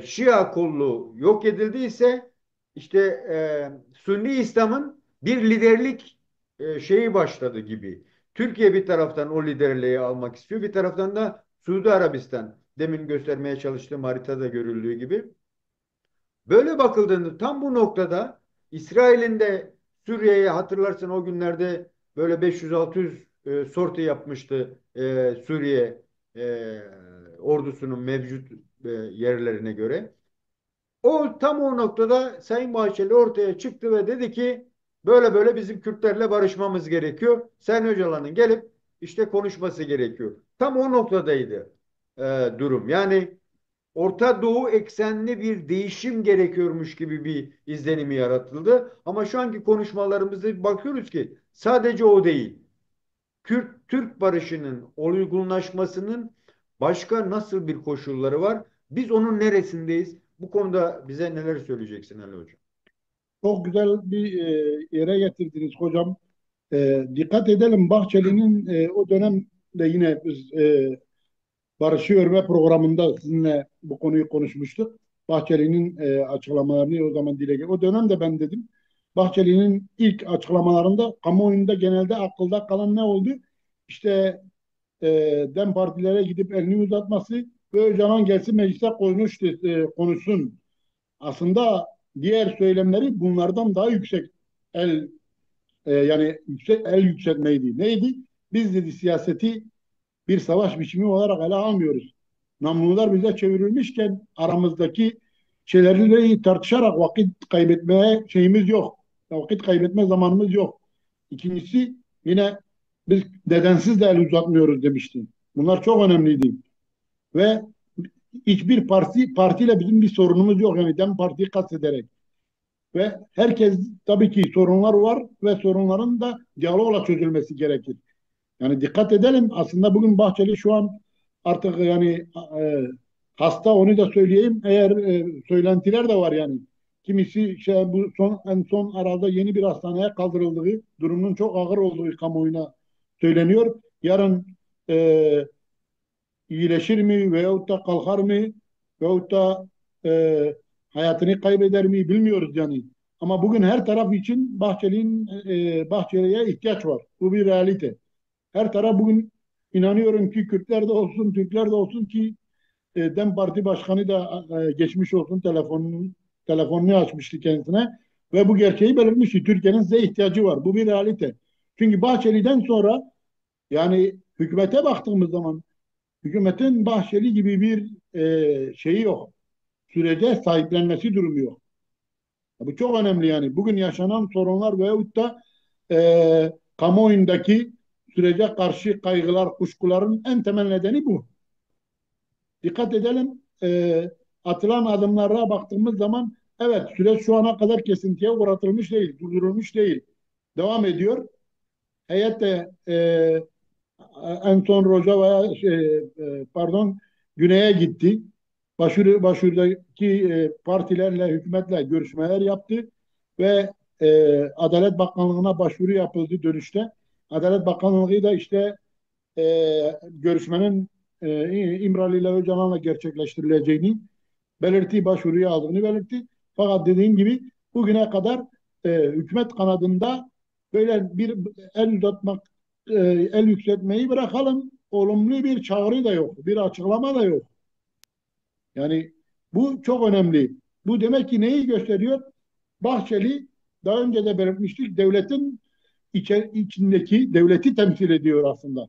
Şia kollu yok edildiyse işte Sünni İslam'ın bir liderlik şeyi başladı gibi. Türkiye bir taraftan o liderliği almak istiyor. Bir taraftan da Suudi Arabistan demin göstermeye çalıştığım haritada görüldüğü gibi. Böyle bakıldığında tam bu noktada İsrail'in de Suriye'ye hatırlarsın, o günlerde böyle 500-600 sorti yapmıştı Suriye ordusunun mevcut yerlerine göre. O tam o noktada Sayın Bahçeli ortaya çıktı ve dedi ki böyle böyle bizim Kürtlerle barışmamız gerekiyor. Sayın Öcalan'ın gelip işte konuşması gerekiyor. Tam o noktadaydı durum. Yani Orta Doğu eksenli bir değişim gerekiyormuş gibi bir izlenimi yaratıldı. Ama şu anki konuşmalarımızda bakıyoruz ki sadece o değil. Kürt-Türk barışının olgunlaşmasının başka nasıl bir koşulları var? Biz onun neresindeyiz? Bu konuda bize neler söyleyeceksin Ali Hocam? Çok güzel bir yere getirdiniz hocam. Dikkat edelim, Bahçeli'nin o dönemde yine biz Barışı Örme programında sizinle bu konuyu konuşmuştuk. Bahçeli'nin açıklamalarını o zaman o dönemde ben dedim. Bahçeli'nin ilk açıklamalarında kamuoyunda genelde akılda kalan ne oldu? İşte e, DEM partilere gidip elini uzatması ve Öcalan gelsin meclise konuşsun. Aslında diğer söylemleri bunlardan daha yüksek el yani yüksek el yükseltmeydi. Neydi? Biz dedi siyaseti bir savaş biçimi olarak ele almıyoruz. Namlular bize çevrilmişken aramızdaki şeyleri tartışarak vakit kaybetmeye şeyimiz yok. Vakit kaybetme zamanımız yok. İkincisi, yine biz nedensiz de el uzatmıyoruz demiştim. Bunlar çok önemliydi. Ve hiçbir partiyle bizim bir sorunumuz yok. Yani DEM Parti'yi kastederek. Ve herkes, tabii ki sorunlar var ve sorunların da diyalogla çözülmesi gerekir. Yani dikkat edelim, aslında bugün Bahçeli şu an artık yani hasta, onu da söyleyeyim. Eğer söylentiler de var yani. Kimisi bu en son arada yeni bir hastaneye kaldırıldığı, durumunun çok ağır olduğu kamuoyuna söyleniyor. Yarın e, iyileşir mi veyahut da kalkar mı veyahut da hayatını kaybeder mi bilmiyoruz yani. Ama bugün her taraf için Bahçeli'ye ihtiyaç var. Bu bir realite. Her taraf bugün, inanıyorum ki Kürtler de olsun, Türkler de olsun ki DEM Parti Başkanı da geçmiş olsun telefonunu açmıştı kendisine ve bu gerçeği belirtmişti. Türkiye'nin size ihtiyacı var. Bu bir realite. Çünkü Bahçeli'den sonra yani hükümete baktığımız zaman hükümetin Bahçeli gibi bir şeyi yok. Sürece sahiplenmesi durumu yok. Bu çok önemli yani. Bugün yaşanan sorunlar veyahut da kamuoyundaki sürece karşı kaygılar, kuşkuların en temel nedeni bu. Dikkat edelim, atılan adımlara baktığımız zaman evet, süreç şu ana kadar kesintiye uğratılmış değil, durdurulmuş değil. Devam ediyor. Heyet de en son Rojava'ya pardon, Güney'e gitti. Başvurudaki partilerle, hükümetle görüşmeler yaptı ve Adalet Bakanlığı'na başvuru yapıldı dönüşte. Adalet Bakanlığı da işte görüşmenin İmralı ile Öcalan'la gerçekleştirileceğini belirtti, başvuruyu aldığını belirtti. Fakat dediğim gibi bugüne kadar hükümet kanadında böyle bir el uzatmak, el yükseltmeyi bırakalım. Olumlu bir çağrı da yok, bir açıklama da yok. Yani bu çok önemli. Bu demek ki neyi gösteriyor? Bahçeli, daha önce de belirtmiştik, devletin içindeki devleti temsil ediyor aslında.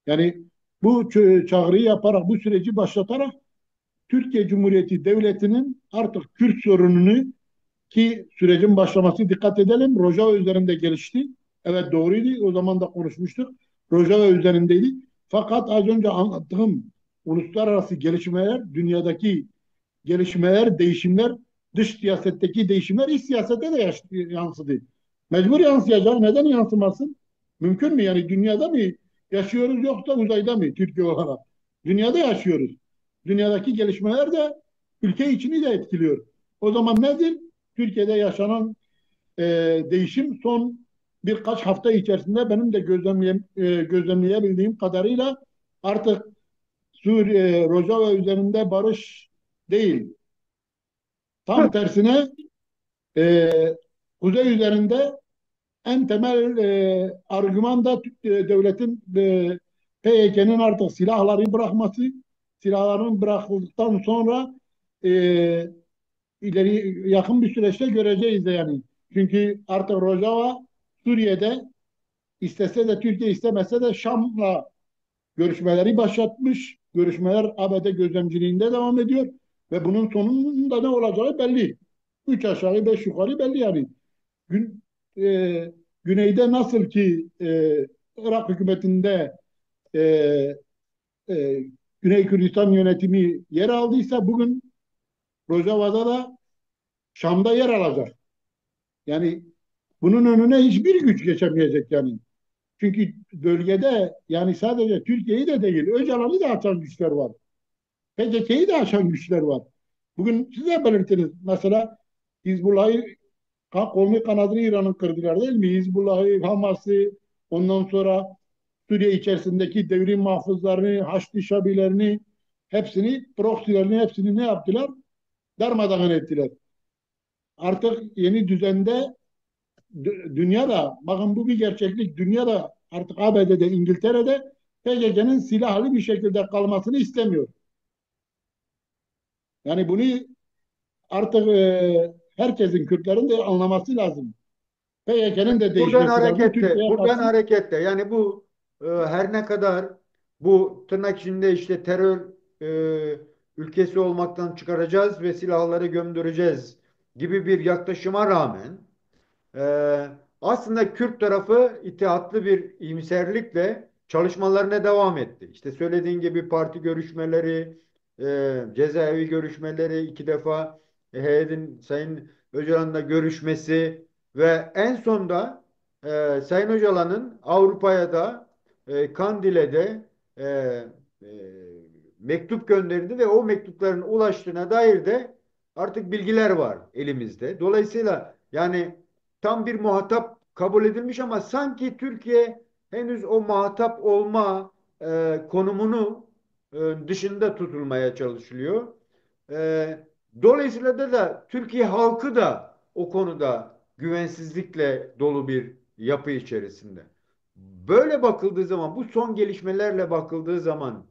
Yani bu çağrıyı yaparak, bu süreci başlatarak Türkiye Cumhuriyeti Devleti'nin artık Kürt sorununu, ki sürecin başlaması, dikkat edelim, Rojava üzerinde gelişti. Evet, doğruydu. O zaman da konuşmuştuk. Rojava üzerindeydi. Fakat az önce anlattığım uluslararası gelişmeler, dünyadaki gelişmeler, değişimler, dış siyasetteki değişimler iç siyasete de yansıdı. Mecbur yansıyacak. Neden yansımasın? Mümkün mü? Yani dünyada mı yaşıyoruz yoksa uzayda mı Türkiye olarak? Dünyada yaşıyoruz. Dünyadaki gelişmeler de ülke içini de etkiliyor. O zaman nedir? Türkiye'de yaşanan e, değişim son birkaç hafta içerisinde benim de gözlemleyebildiğim kadarıyla artık Suriye, Rojava üzerinde barış değil. Tam tersine e, kuzey üzerinde en temel argüman da devletin PYK'nin artık silahları bırakması, silahların bırakıldıktan sonra e, ileri yakın bir süreçte göreceğiz de yani. Çünkü artık Rojava Suriye'de istese de Türkiye istemese de Şam'la görüşmeleri başlatmış. Görüşmeler ABD gözlemciliğinde devam ediyor. Ve bunun sonunda ne olacağı belli. Üç aşağı beş yukarı belli yani. Gün, e, Güneyde nasıl ki Irak hükümetinde e, e, Güney Kürdistan yönetimi yer aldıysa bugün Rojava'da da Şam'da yer alacak. Yani bunun önüne hiçbir güç geçemeyecek yani. Çünkü bölgede yani sadece Türkiye'yi de değil, Öcalan'ı da açan güçler var. PKK'yı da aşan güçler var. Bugün size belirttiniz. Mesela Hizbullah'ı kolunu kanadını İran'ın kırdılar değil mi? Hizbullah'ı, Hamas'ı, ondan sonra Suriye içerisindeki devrim mahfuzlarını, Haçlı Şabilerini, hepsini, proksilerini hepsini ne yaptılar? Darmadağın ettiler. Artık yeni düzende dünyada, bakın bu bir gerçeklik, dünyada artık ABD'de, İngiltere'de PKK'nın silahlı bir şekilde kalmasını istemiyor. Yani bunu artık herkesin, Kürtlerin de anlaması lazım. PYK'nin de Buradan değişmesi lazım. hareketle, Türkiye'ye buradan karşı. hareketle yani bu her ne kadar bu tırnak içinde işte terör ülkesi olmaktan çıkaracağız ve silahları gömdüreceğiz gibi bir yaklaşıma rağmen Ee, aslında Kürt tarafı itihatlı bir iyimserlikle çalışmalarına devam etti. İşte söylediğin gibi parti görüşmeleri, cezaevi görüşmeleri, iki defa heyetin Sayın Öcalan'la görüşmesi ve en sonda Sayın Öcalan'ın Avrupa'ya da Kandil'e de e, mektup gönderdi ve o mektupların ulaştığına dair de artık bilgiler var elimizde. Dolayısıyla yani tam bir muhatap kabul edilmiş ama sanki Türkiye henüz o muhatap olma konumunu dışında tutulmaya çalışılıyor. Dolayısıyla da Türkiye halkı da o konuda güvensizlikle dolu bir yapı içerisinde. Böyle bakıldığı zaman, bu son gelişmelerle bakıldığı zaman,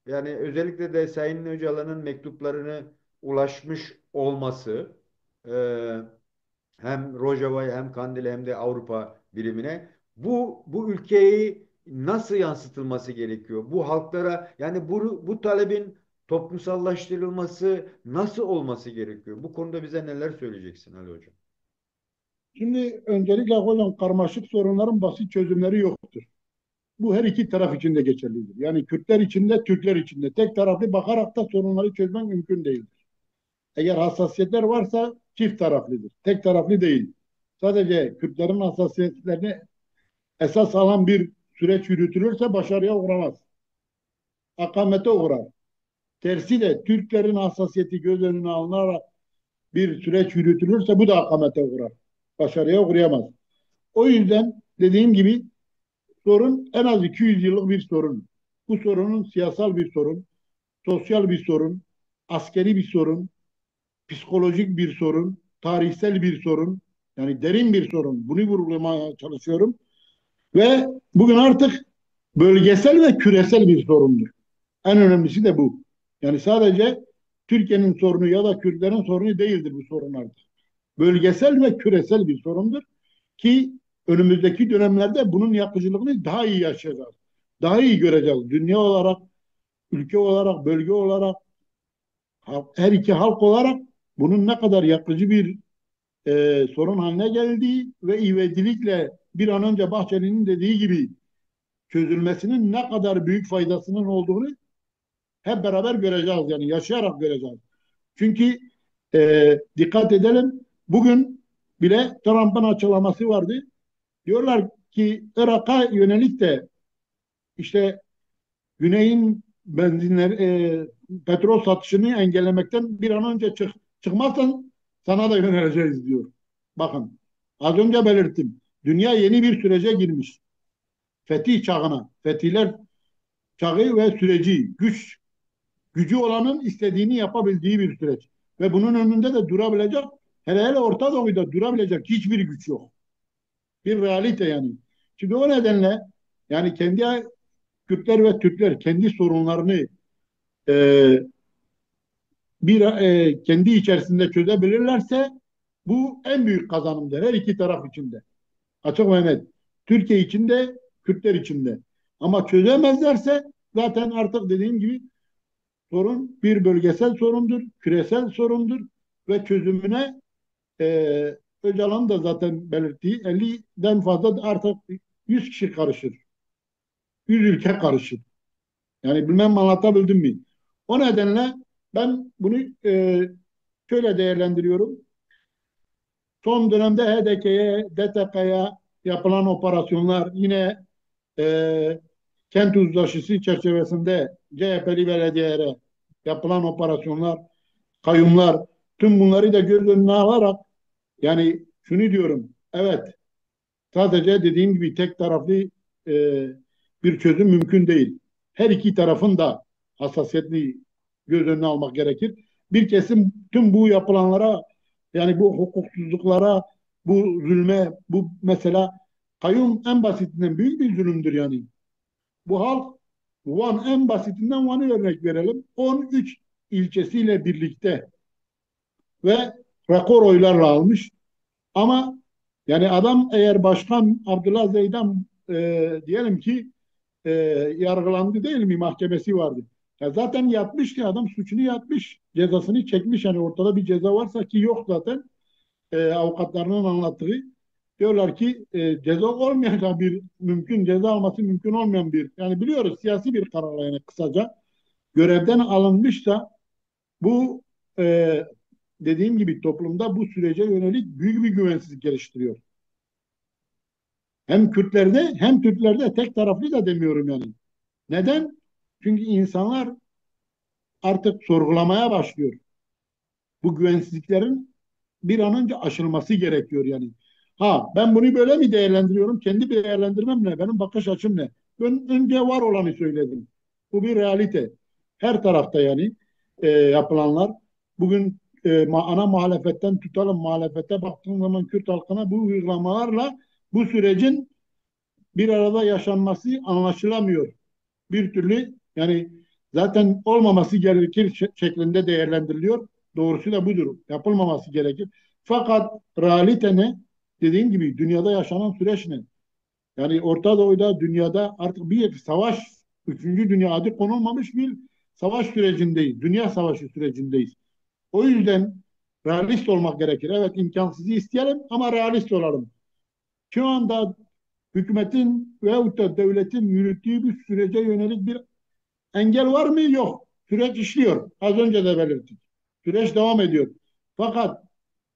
yani özellikle de Sayın Öcalan'ın mektuplarını ulaşmış olması, e, hem Rojava'ya hem Kandil'e hem de Avrupa birimine bu ülkeyi nasıl yansıtılması gerekiyor? Bu halklara yani bu talebin toplumsallaştırılması nasıl olması gerekiyor? Bu konuda bize neler söyleyeceksin Ali Hocam? Şimdi öncelikle hocam karmaşık sorunların basit çözümleri yoktur. Bu her iki taraf için de geçerlidir. Yani Kürtler için de Türkler için de. Tek taraflı bakarak da sorunları çözmek mümkün değildir. Eğer hassasiyetler varsa çift taraflıdır. Tek taraflı değil. Sadece Kürtlerin hassasiyetlerini esas alan bir süreç yürütülürse başarıya uğramaz. Akamete uğrar. Tersiyle Türklerin hassasiyeti göz önüne alınarak bir süreç yürütülürse bu da akamete uğrar. Başarıya uğrayamaz. O yüzden dediğim gibi sorun en az 200 yıllık bir sorun. Bu sorunun siyasal bir sorun, sosyal bir sorun, askeri bir sorun, psikolojik bir sorun, tarihsel bir sorun, yani derin bir sorun. Bunu vurgulamaya çalışıyorum. Ve bugün artık bölgesel ve küresel bir sorundur. En önemlisi de bu. Yani sadece Türkiye'nin sorunu ya da Kürtlerin sorunu değildir bu sorunlar. Bölgesel ve küresel bir sorundur ki önümüzdeki dönemlerde bunun yakıcılığını daha iyi yaşayacağız. Daha iyi göreceğiz. Dünya olarak, ülke olarak, bölge olarak, her iki halk olarak bunun ne kadar yakıcı bir sorun haline geldiği ve ivedilikle bir an önce Bahçeli'nin dediği gibi çözülmesinin ne kadar büyük faydasının olduğunu hep beraber göreceğiz. Yani yaşayarak göreceğiz. Çünkü dikkat edelim bugün bile Trump'ın açıklaması vardı. Diyorlar ki Irak'a yönelik de işte Güney'in benzinler petrol satışını engellemekten bir an önce çıkmazsan sana da yöneleceğiz diyor. Bakın az önce belirttim. Dünya yeni bir sürece girmiş. Fetih çağına. Fetihler çağı ve süreci. Gücü olanın istediğini yapabildiği bir süreç. Ve bunun önünde de durabilecek, hele hele Orta Doğu'da durabilecek hiçbir güç yok. Bir realite yani. Şimdi o nedenle yani kendi Kürtler ve Türkler kendi sorunlarını e, kendi içerisinde çözebilirlerse Bu en büyük kazanımdır her iki taraf içinde. Açık ve net. Türkiye içinde, Kürtler içinde. Ama çözemezlerse zaten artık dediğim gibi sorun bir bölgesel sorundur, küresel sorundur ve çözümüne Öcalan da zaten belirttiği 50'den fazla artık 100 kişi karışır. 100 ülke karışır. Yani bilmem anlatabildim mi? O nedenle ben bunu şöyle değerlendiriyorum. Son dönemde HDK'ye, DTK'ya yapılan operasyonlar yine e, kent uzlaşısı çerçevesinde CHP'li belediyelere yapılan operasyonlar, kayyumlar, tüm bunları da göz önüne alarak yani şunu diyorum. Evet, sadece dediğim gibi tek taraflı e, bir çözüm mümkün değil. Her iki tarafın da hassasiyetli göz önüne almak gerekir. Bir kesim tüm bu yapılanlara yani bu hukuksuzluklara, bu zulme, bu mesela kayyum en basitinden büyük bir zulümdür yani. Bu halk Van en basitinden Van'ı örnek verelim. 13 ilçesiyle birlikte ve rekor oylarla almış. Ama yani adam eğer başkan Abdullah Zeydan diyelim ki e, yargılandı değil mi? Mahkemesi vardı. Ya zaten yatmış ki adam suçunu yatmış. Cezasını çekmiş. Yani ortada bir ceza varsa ki yok zaten avukatlarının anlattığı. Diyorlar ki ceza olmayacak bir mümkün ceza alması mümkün olmayan bir yani biliyoruz siyasi bir kararla yani kısaca görevden alınmışsa bu e, dediğim gibi toplumda bu sürece yönelik büyük bir güvensizlik geliştiriyor. Hem Kürtlerde hem Türklerde tek taraflı da demiyorum yani. Neden? Çünkü insanlar artık sorgulamaya başlıyor. Bu güvensizliklerin bir an önce aşılması gerekiyor yani. Ha ben bunu böyle mi değerlendiriyorum? Kendi değerlendirmem ne? Benim bakış açım ne? Ben önce var olanı söyledim. Bu bir realite. Her tarafta yani yapılanlar. Bugün ana muhalefetten tutalım muhalefete baktığım zaman Kürt halkına bu uygulamalarla bu sürecin bir arada yaşanması anlaşılamıyor. Bir türlü yani zaten olmaması gerekir şeklinde değerlendiriliyor. Doğrusu da budur. Yapılmaması gerekir. Fakat realite ne? Dediğim gibi dünyada yaşanan süreç ne? Yani Orta Doğu'da dünyada artık bir savaş, üçüncü dünya adı konulmamış bir savaş sürecindeyiz. Dünya savaşı sürecindeyiz. O yüzden realist olmak gerekir. Evet imkansızı isteyelim ama realist olalım. Şu anda hükümetin veyahut da devletin yürüttüğü bir sürece yönelik bir engel var mı? Yok. Süreç işliyor. Az önce de belirttik. Süreç devam ediyor. Fakat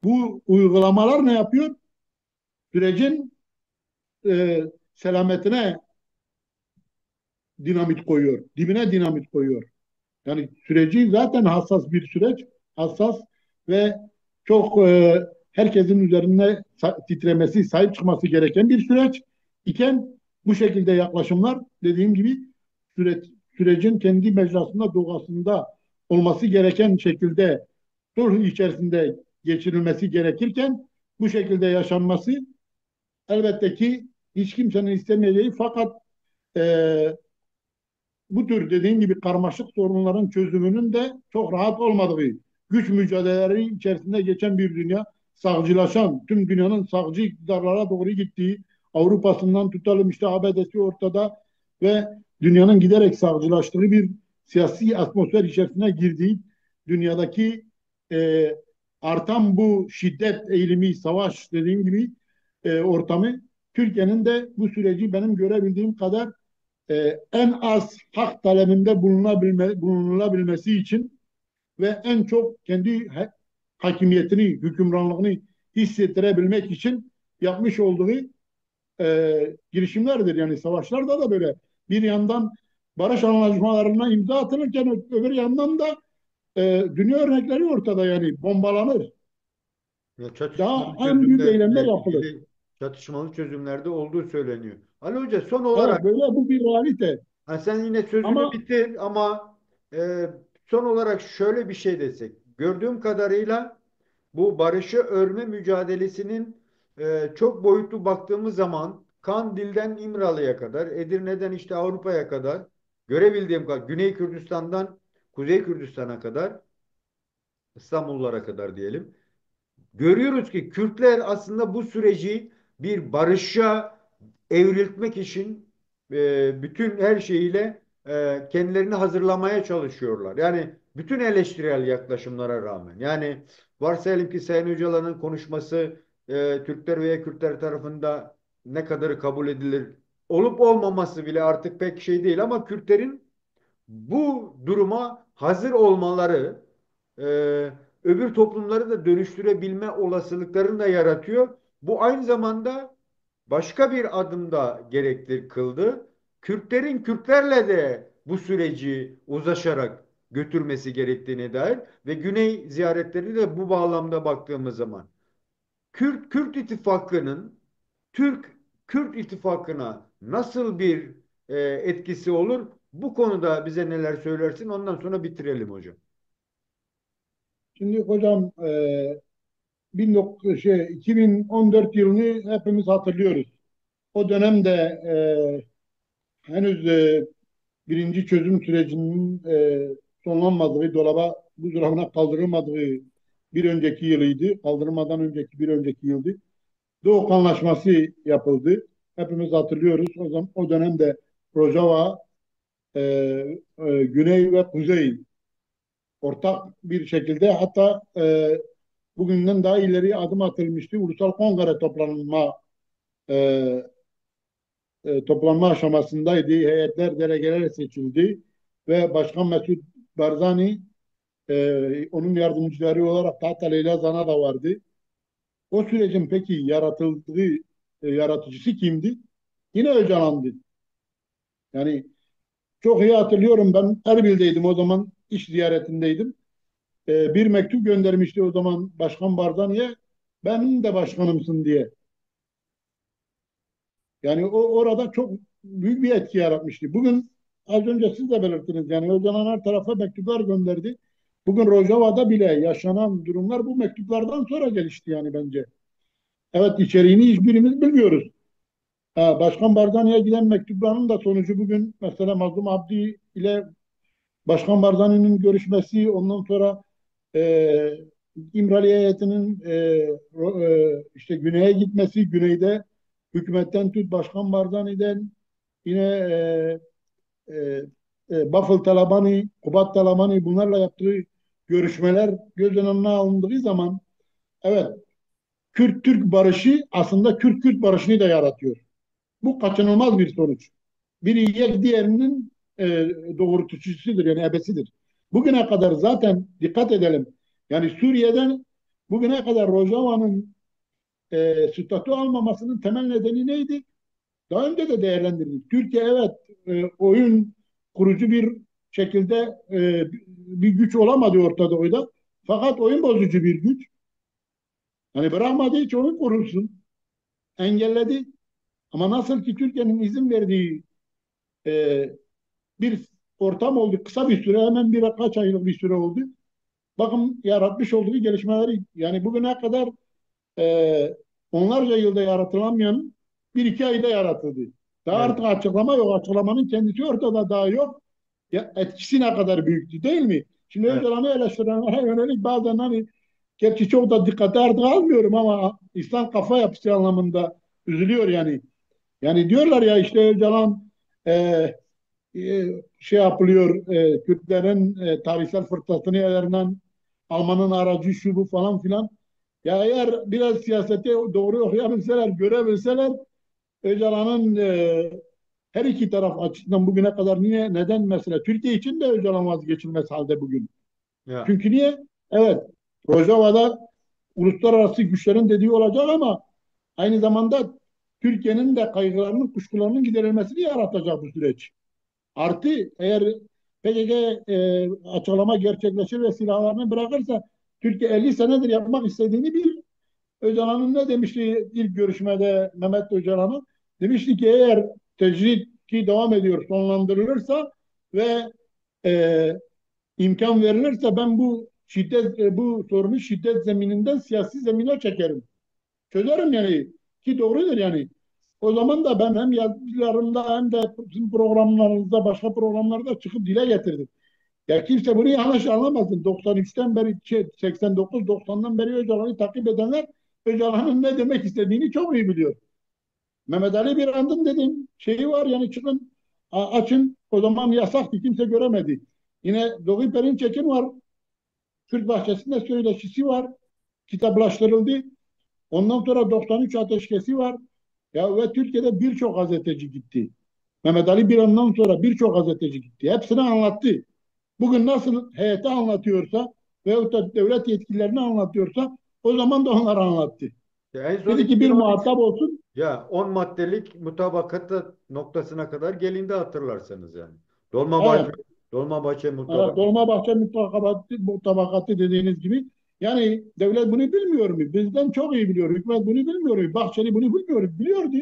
bu uygulamalar ne yapıyor? Sürecin e, selametine dinamit koyuyor. Dibine dinamit koyuyor. Yani süreci zaten hassas bir süreç. Hassas ve çok herkesin üzerine titremesi, sahip çıkması gereken bir süreç iken bu şekilde yaklaşımlar dediğim gibi süreç, sürecin kendi mecrasında, doğasında olması gereken şekilde sulh içerisinde geçirilmesi gerekirken bu şekilde yaşanması elbette ki hiç kimsenin istemeyeceği fakat e, bu tür dediğim gibi karmaşık sorunların çözümünün de çok rahat olmadığı, güç mücadeleleri içerisinde geçen bir dünya, sağcılaşan, tüm dünyanın sağcı iktidarlara doğru gittiği, Avrupa'sından tutalım işte ABD'si ortada ve dünyanın giderek sağcılaştığı bir siyasi atmosfer içerisine girdiği dünyadaki e, artan bu şiddet eğilimi, savaş dediğim gibi ortamı Türkiye'nin de bu süreci benim görebildiğim kadar en az hak talebinde bulunulabilmesi için ve en çok kendi hakimiyetini, hükümranlığını hissettirebilmek için yapmış olduğu girişimlerdir. Yani savaşlarda da böyle bir yandan barış anlaşmalarına imza atılırken öbür yandan da dünya örnekleri ortada yani bombalanır. Ve Daha çatışmalı en büyük çözümlerle eylemler yapılır. ilgili çatışmalı çözümlerde olduğu söyleniyor. Ali Hoca son olarak Evet böyle bu bir realite. ha, sen yine sözünü Ama bitir ama e, son olarak şöyle bir şey desek. Gördüğüm kadarıyla bu barışı örme mücadelesinin çok boyutlu baktığımız zaman Kandil'den İmralı'ya kadar, Edirne'den işte Avrupa'ya kadar görebildiğim kadar Güney Kürdistan'dan Kuzey Kürdistan'a kadar İstanbullara kadar diyelim. görüyoruz ki Kürtler aslında bu süreci bir barışa evriltmek için bütün her şeyiyle kendilerini hazırlamaya çalışıyorlar. Yani bütün eleştirel yaklaşımlara rağmen. Yani varsayalım ki Sayın Öcalan'ın konuşması Türkler veya Kürtler tarafında ne kadarı kabul edilir olup olmaması bile artık pek şey değil ama Kürtlerin bu duruma hazır olmaları e, öbür toplumları da dönüştürebilme olasılıklarını da yaratıyor. Bu aynı zamanda başka bir adım da gerekli kıldı. Kürtlerin Kürtlerle de bu süreci uzlaşarak götürmesi gerektiğine dair ve Güney ziyaretleri de bu bağlamda baktığımız zaman Kürt İttifakı'nın Türk Kürt İttifakı'na nasıl bir etkisi olur? Bu konuda bize neler söylersin? Ondan sonra bitirelim hocam. Şimdi hocam 2014 yılını hepimiz hatırlıyoruz. O dönemde henüz birinci çözüm sürecinin sonlanmadığı, buzdolabına kaldırılmadığı bir önceki yılıydı. Kaldırılmadan önceki bir önceki yıldı. Doğu Anlaşması yapıldı. Hepimiz hatırlıyoruz. O dönemde Rojava, e, Güney ve Kuzey ortak bir şekilde, hatta bugünden daha ileri adım atılmıştı. Ulusal Kongre e, toplanma aşamasındaydı. Heyetler, delegeler seçildi ve Başkan Mesut Barzani, onun yardımcıları olarak da hatta Leyla Zana da vardı. O sürecin peki yaratıcısı kimdi? Yine Öcalan'dı. Yani çok iyi hatırlıyorum, ben Erbil'deydim o zaman, iş ziyaretindeydim. Bir mektup göndermişti o zaman Başkan Barzani'ye, benim de başkanımsın diye. Yani o orada çok büyük bir etki yaratmıştı. Bugün az önce siz de belirttiniz, yani Öcalan her tarafa mektuplar gönderdi. Bugün Rojava'da bile yaşanan durumlar bu mektuplardan sonra gelişti yani bence. Evet, içeriğini hiçbirimiz bilmiyoruz. Başkan Barzani'ye giden mektupların da sonucu bugün mesela Mazlum Abdi ile Başkan Barzani'nin görüşmesi, ondan sonra e, İmralı heyetinin işte güneye gitmesi, güneyde hükümetten tut Başkan Barzani'den yine e, Bafıl Talabani, Kubat Talabani, bunlarla yaptığı görüşmeler göz önüne alındığı zaman evet, Kürt-Türk barışı aslında Kürt-Kürt barışını da yaratıyor. Bu kaçınılmaz bir sonuç. Biri diğerinin e, doğurtucusudur, yani ebesidir. Bugüne kadar zaten dikkat edelim. Yani Suriye'den bugüne kadar Rojava'nın statü almamasının temel nedeni neydi? Daha önce de değerlendirdik. Türkiye evet oyun kurucu bir şekilde bir güç olamadı Orta Doğu'da. Fakat oyun bozucu bir güç. Hani bırakmadı hiç oyun kurulsun. Engelledi. Ama nasıl ki Türkiye'nin izin verdiği e, bir ortam oldu. Kısa bir süre, hemen birkaç aylık bir süre oldu. Bakın yaratmış olduğu gelişmeleri, yani bugüne kadar e, onlarca yılda yaratılamayan bir iki ayda yaratıldı. Daha Evet. artık açıklama yok. Açıklamanın kendisi ortada daha yok. Ya, etkisi ne kadar büyüktü değil mi? Şimdi Evet. Öcalan'ı eleştirenlere yönelik bazen hani, gerçi çok da dikkate artık almıyorum ama İslam kafa yapısı anlamında üzülüyor yani. Yani diyorlar ya işte Öcalan şey yapılıyor, Kürtlerin tarihsel fırtınasını yerlerinden almanın aracı şu bu falan filan. Ya eğer biraz siyaseti doğru okuyabilseler, görebilseler, Öcalan'ın her iki taraf açısından bugüne kadar neden mesela Türkiye için de Öcalan vazgeçilmez halde bugün. Ya. Çünkü niye? Evet, Rojava'da uluslararası güçlerin dediği olacak ama aynı zamanda Türkiye'nin de kaygılarının, kuşkularının giderilmesini yaratacak bu süreç. Artı eğer PKK açıklama gerçekleşir ve silahlarını bırakırsa, Türkiye 50 senedir yapmak istediğini bir, Öcalan'ın ne demişti ilk görüşmede, Mehmet Öcalan'ın? Demişti ki eğer tecrit ki devam ediyor, sonlandırılırsa ve e, imkan verilirse ben bu sorunu şiddet zemininden siyasi zemine çekerim. Çözerim yani, ki doğrudur yani. O zaman da ben hem yazılarımda hem de bizim programlarımızda, başka programlarda çıkıp dile getirdim. Ya kimse bunu yanlış anlamasın. 93'ten beri, 89-90'dan beri Öcalan'ı takip edenler Öcalan'ın ne demek istediğini çok iyi biliyor. Mehmet Ali bir andın dedim. Şeyi var yani çıkın açın. O zaman yasaktı. Kimse göremedi. Yine Doğu Perinçek'in var. Kürt Bahçesi'nde söyleşisi var. Kitaplaştırıldı. Ondan sonra 93 ateşkesi var. Ya ve Türkiye'de birçok gazeteci gitti. Mehmet Ali bir andan sonra birçok gazeteci gitti. Hepsini anlattı. Bugün nasıl heyete anlatıyorsa veyahut da devlet yetkililerine anlatıyorsa o zaman da onları anlattı. Ya en son Dedi ki bir 2013 muhatap olsun. ya 10 maddelik mutabakata noktasına kadar gelindi hatırlarsanız yani. Dolmabahçe, Evet, Dolmabahçe evet, mutabakatı. Dolmabahçe mutabakatı dediğiniz gibi. Yani devlet bunu bilmiyor mu? Bizden çok iyi biliyor. Hükümet bunu bilmiyor mu? Bahçeli bunu bilmiyor. Biliyordu.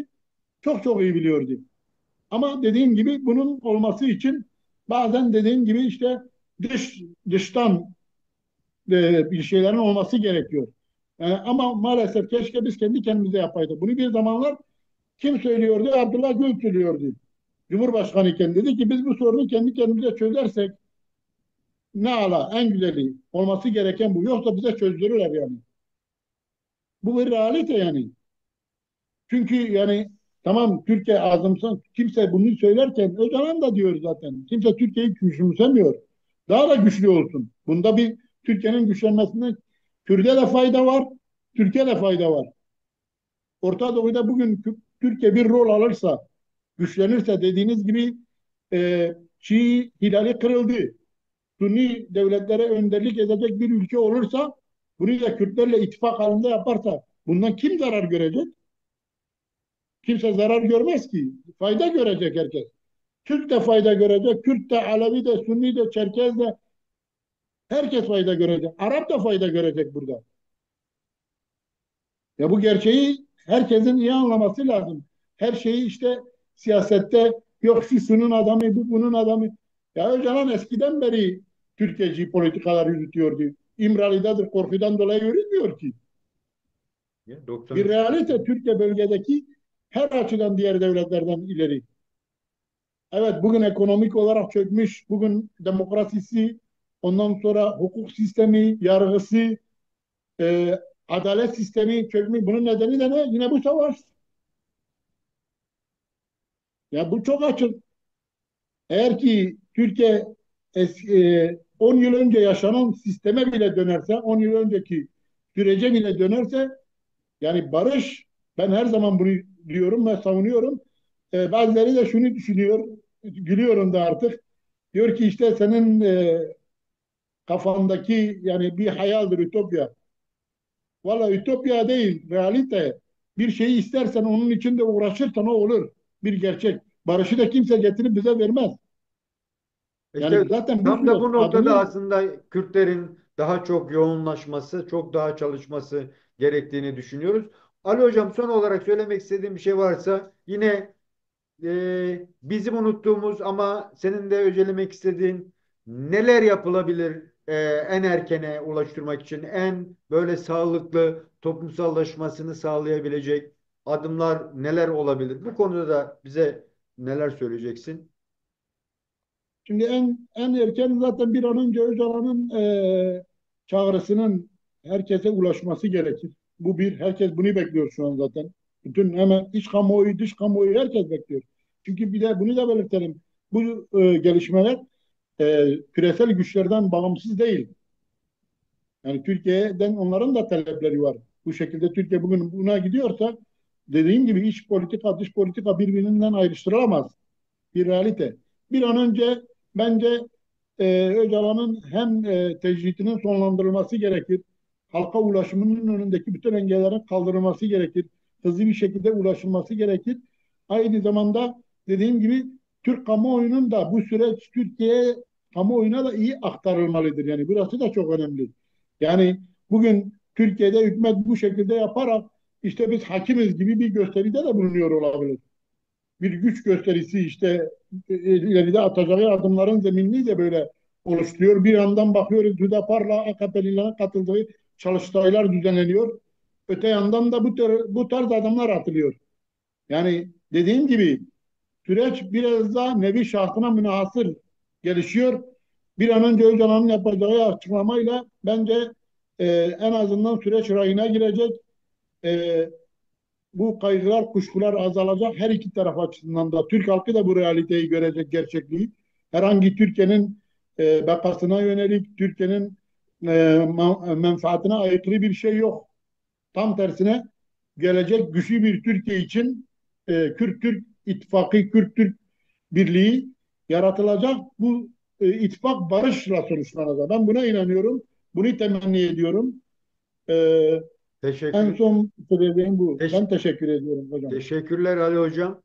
Çok çok iyi biliyordu. Ama dediğim gibi bunun olması için bazen dediğim gibi işte dıştan bir şeylerin olması gerekiyor. Ama maalesef keşke biz kendi kendimize yapaydık. Bunu bir zamanlar kim söylüyordu? Abdullah Gül söylüyordu. Cumhurbaşkanı iken dedi ki biz bu sorunu kendi kendimize çözersek ne ala en güzeli olması gereken bu. Yoksa bize çözdürürler yani. Bu bir realite yani. Çünkü yani tamam Türkiye azımsın kimse bunu söylerken Öcalan da diyor zaten. Kimse Türkiye'yi küçümsemiyor. Daha da güçlü olsun. Bunda bir Türkiye'nin güçlenmesinde Kürt'e de fayda var, Türkiye'de de fayda var. Orta Doğu'da bugün Türkiye bir rol alırsa, güçlenirse dediğiniz gibi Şii hilali kırıldı. Sunni devletlere önderlik edecek bir ülke olursa, bunu da Kürtlerle ittifak halinde yaparsa bundan kim zarar görecek? Kimse zarar görmez ki. Fayda görecek herkes. Türk de fayda görecek, Kürt de, Alevi de, Sünni de, Çerkez de herkes fayda görecek. Arap da fayda görecek burada. Ya bu gerçeği herkesin iyi anlaması lazım. Her şeyi işte siyasette yok şu şunun adamı, bu bunun adamı. Ya Öcalan eskiden beri Türkiye politikalar yürütüyordu. İmralı'dadır, korkudan dolayı yürütmüyor ki. Ya Bir 93 realite Türkiye bölgedeki her açıdan diğer devletlerden ileri. Evet bugün ekonomik olarak çökmüş, bugün demokrasisi, ondan sonra hukuk sistemi, yargısı, e, adalet sistemi çökmüş. Bunun nedeni de ne? Yine bu savaş. Ya bu çok açık. Eğer ki Türkiye 10 yıl önce yaşanan sisteme bile dönerse, 10 yıl önceki sürece bile dönerse, yani barış, ben her zaman bunu diyorum ve savunuyorum. Bazıları da şunu düşünüyor, gülüyorum da artık. Diyor ki işte senin kafandaki yani bir hayaldir ütopya. Valla ütopya değil, realite. Bir şeyi istersen onun için de uğraşırsan o olur. Bir gerçek. Barışı da kimse getirip bize vermez. İşte Yani zaten bu tam da süreç bu noktada adını aslında Kürtlerin daha çok yoğunlaşması, çok daha çalışması gerektiğini düşünüyoruz. Ali Hocam son olarak söylemek istediğim bir şey varsa yine bizim unuttuğumuz ama senin de öncelemek istediğin neler yapılabilir en erkene ulaştırmak için en böyle sağlıklı toplumsallaşmasını sağlayabilecek adımlar neler olabilir? Bu konuda da bize neler söyleyeceksin? şimdi en erken zaten bir an önce Öcalan'ın çağrısının herkese ulaşması gerekir. Bu bir, herkes bunu bekliyor şu an zaten. Bütün hemen iç kamuoyu, dış kamuoyu herkes bekliyor. Çünkü bir de bunu da belirtelim. Bu gelişmeler küresel güçlerden bağımsız değil. Yani Türkiye'den onların da talepleri var. Bu şekilde Türkiye bugün buna gidiyorsa dediğim gibi iç politika, dış politika birbirinden ayrıştırılamaz bir realite. Bir an önce bence Öcalan'ın hem tecritinin sonlandırılması gerekir. Halka ulaşımının önündeki bütün engellerin kaldırılması gerekir. Hızlı bir şekilde ulaşılması gerekir. Aynı zamanda dediğim gibi Türk kamuoyunun da bu süreç Türkiye kamuoyuna da iyi aktarılmalıdır. Yani burası da çok önemli. Yani bugün Türkiye'de hükümet bu şekilde yaparak işte biz hakimiz gibi bir gösteride de bulunuyor olabilir. Bir güç gösterisi işte ileride atacağı adımların zeminini de böyle oluşturuyor. Bir yandan bakıyoruz Hüdapar'la AKP'lilerin katıldığı çalıştaylar düzenleniyor. Öte yandan da bu tarz adımlar atılıyor. Yani dediğim gibi süreç biraz daha nevi şahsına münhasır gelişiyor. bir an önce Öcalan'ın yapacağı açıklamayla bence en azından süreç rayına girecek. E, Bu kaygılar, kuşkular azalacak. Her iki taraf açısından da Türk halkı da bu realiteyi görecek, gerçekliği. Herhangi Türkiye'nin bekasına yönelik, Türkiye'nin menfaatine aykırı bir şey yok. Tam tersine gelecek güçlü bir Türkiye için Kürt-Türk ittifakı, Kürt-Türk birliği yaratılacak. Bu ittifak barışla sonuçlanacak. Ben buna inanıyorum. Bunu temenni ediyorum. E, En Teşekkür, son söylediğim bu. teş- Ben teşekkür ediyorum hocam. Teşekkürler Ali Hocam.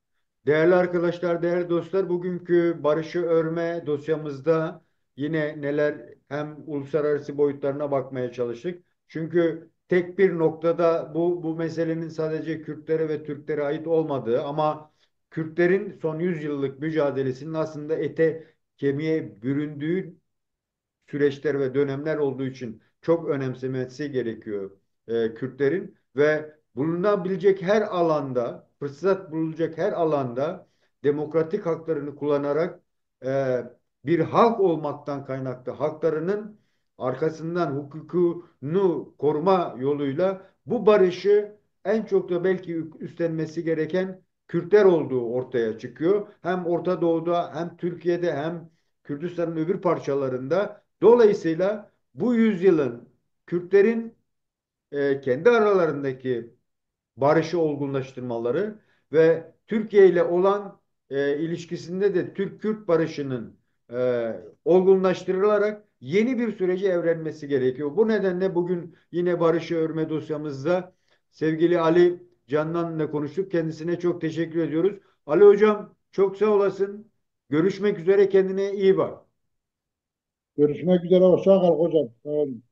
Değerli arkadaşlar, değerli dostlar, bugünkü Barışı Örme dosyamızda yine neler hem uluslararası boyutlarına bakmaya çalıştık. Çünkü tek bir noktada bu meselenin sadece Kürtlere ve Türklere ait olmadığı ama Kürtlerin son 100 yıllık mücadelesinin aslında ete kemiğe büründüğü süreçler ve dönemler olduğu için çok önemsemesi gerekiyor Kürtlerin ve bulunabilecek her alanda, fırsat bulunacak her alanda demokratik haklarını kullanarak e, bir halk olmaktan kaynaklı haklarının arkasından hukukunu koruma yoluyla bu barışı en çok da belki üstlenmesi gereken Kürtler olduğu ortaya çıkıyor. Hem Orta Doğu'da hem Türkiye'de hem Kürdistan'ın öbür parçalarında. Dolayısıyla bu yüzyılın Kürtlerin kendi aralarındaki barışı olgunlaştırmaları ve Türkiye ile olan ilişkisinde de Türk-Kürt barışının olgunlaştırılarak yeni bir sürece evrenmesi gerekiyor. Bu nedenle bugün yine barışı örme dosyamızda sevgili Ali Candan'la konuştuk. Kendisine çok teşekkür ediyoruz. Ali Hocam çok sağ olasın. Görüşmek üzere, kendine iyi bak. Görüşmek üzere. Hoşça kal hocam. Sağ olun.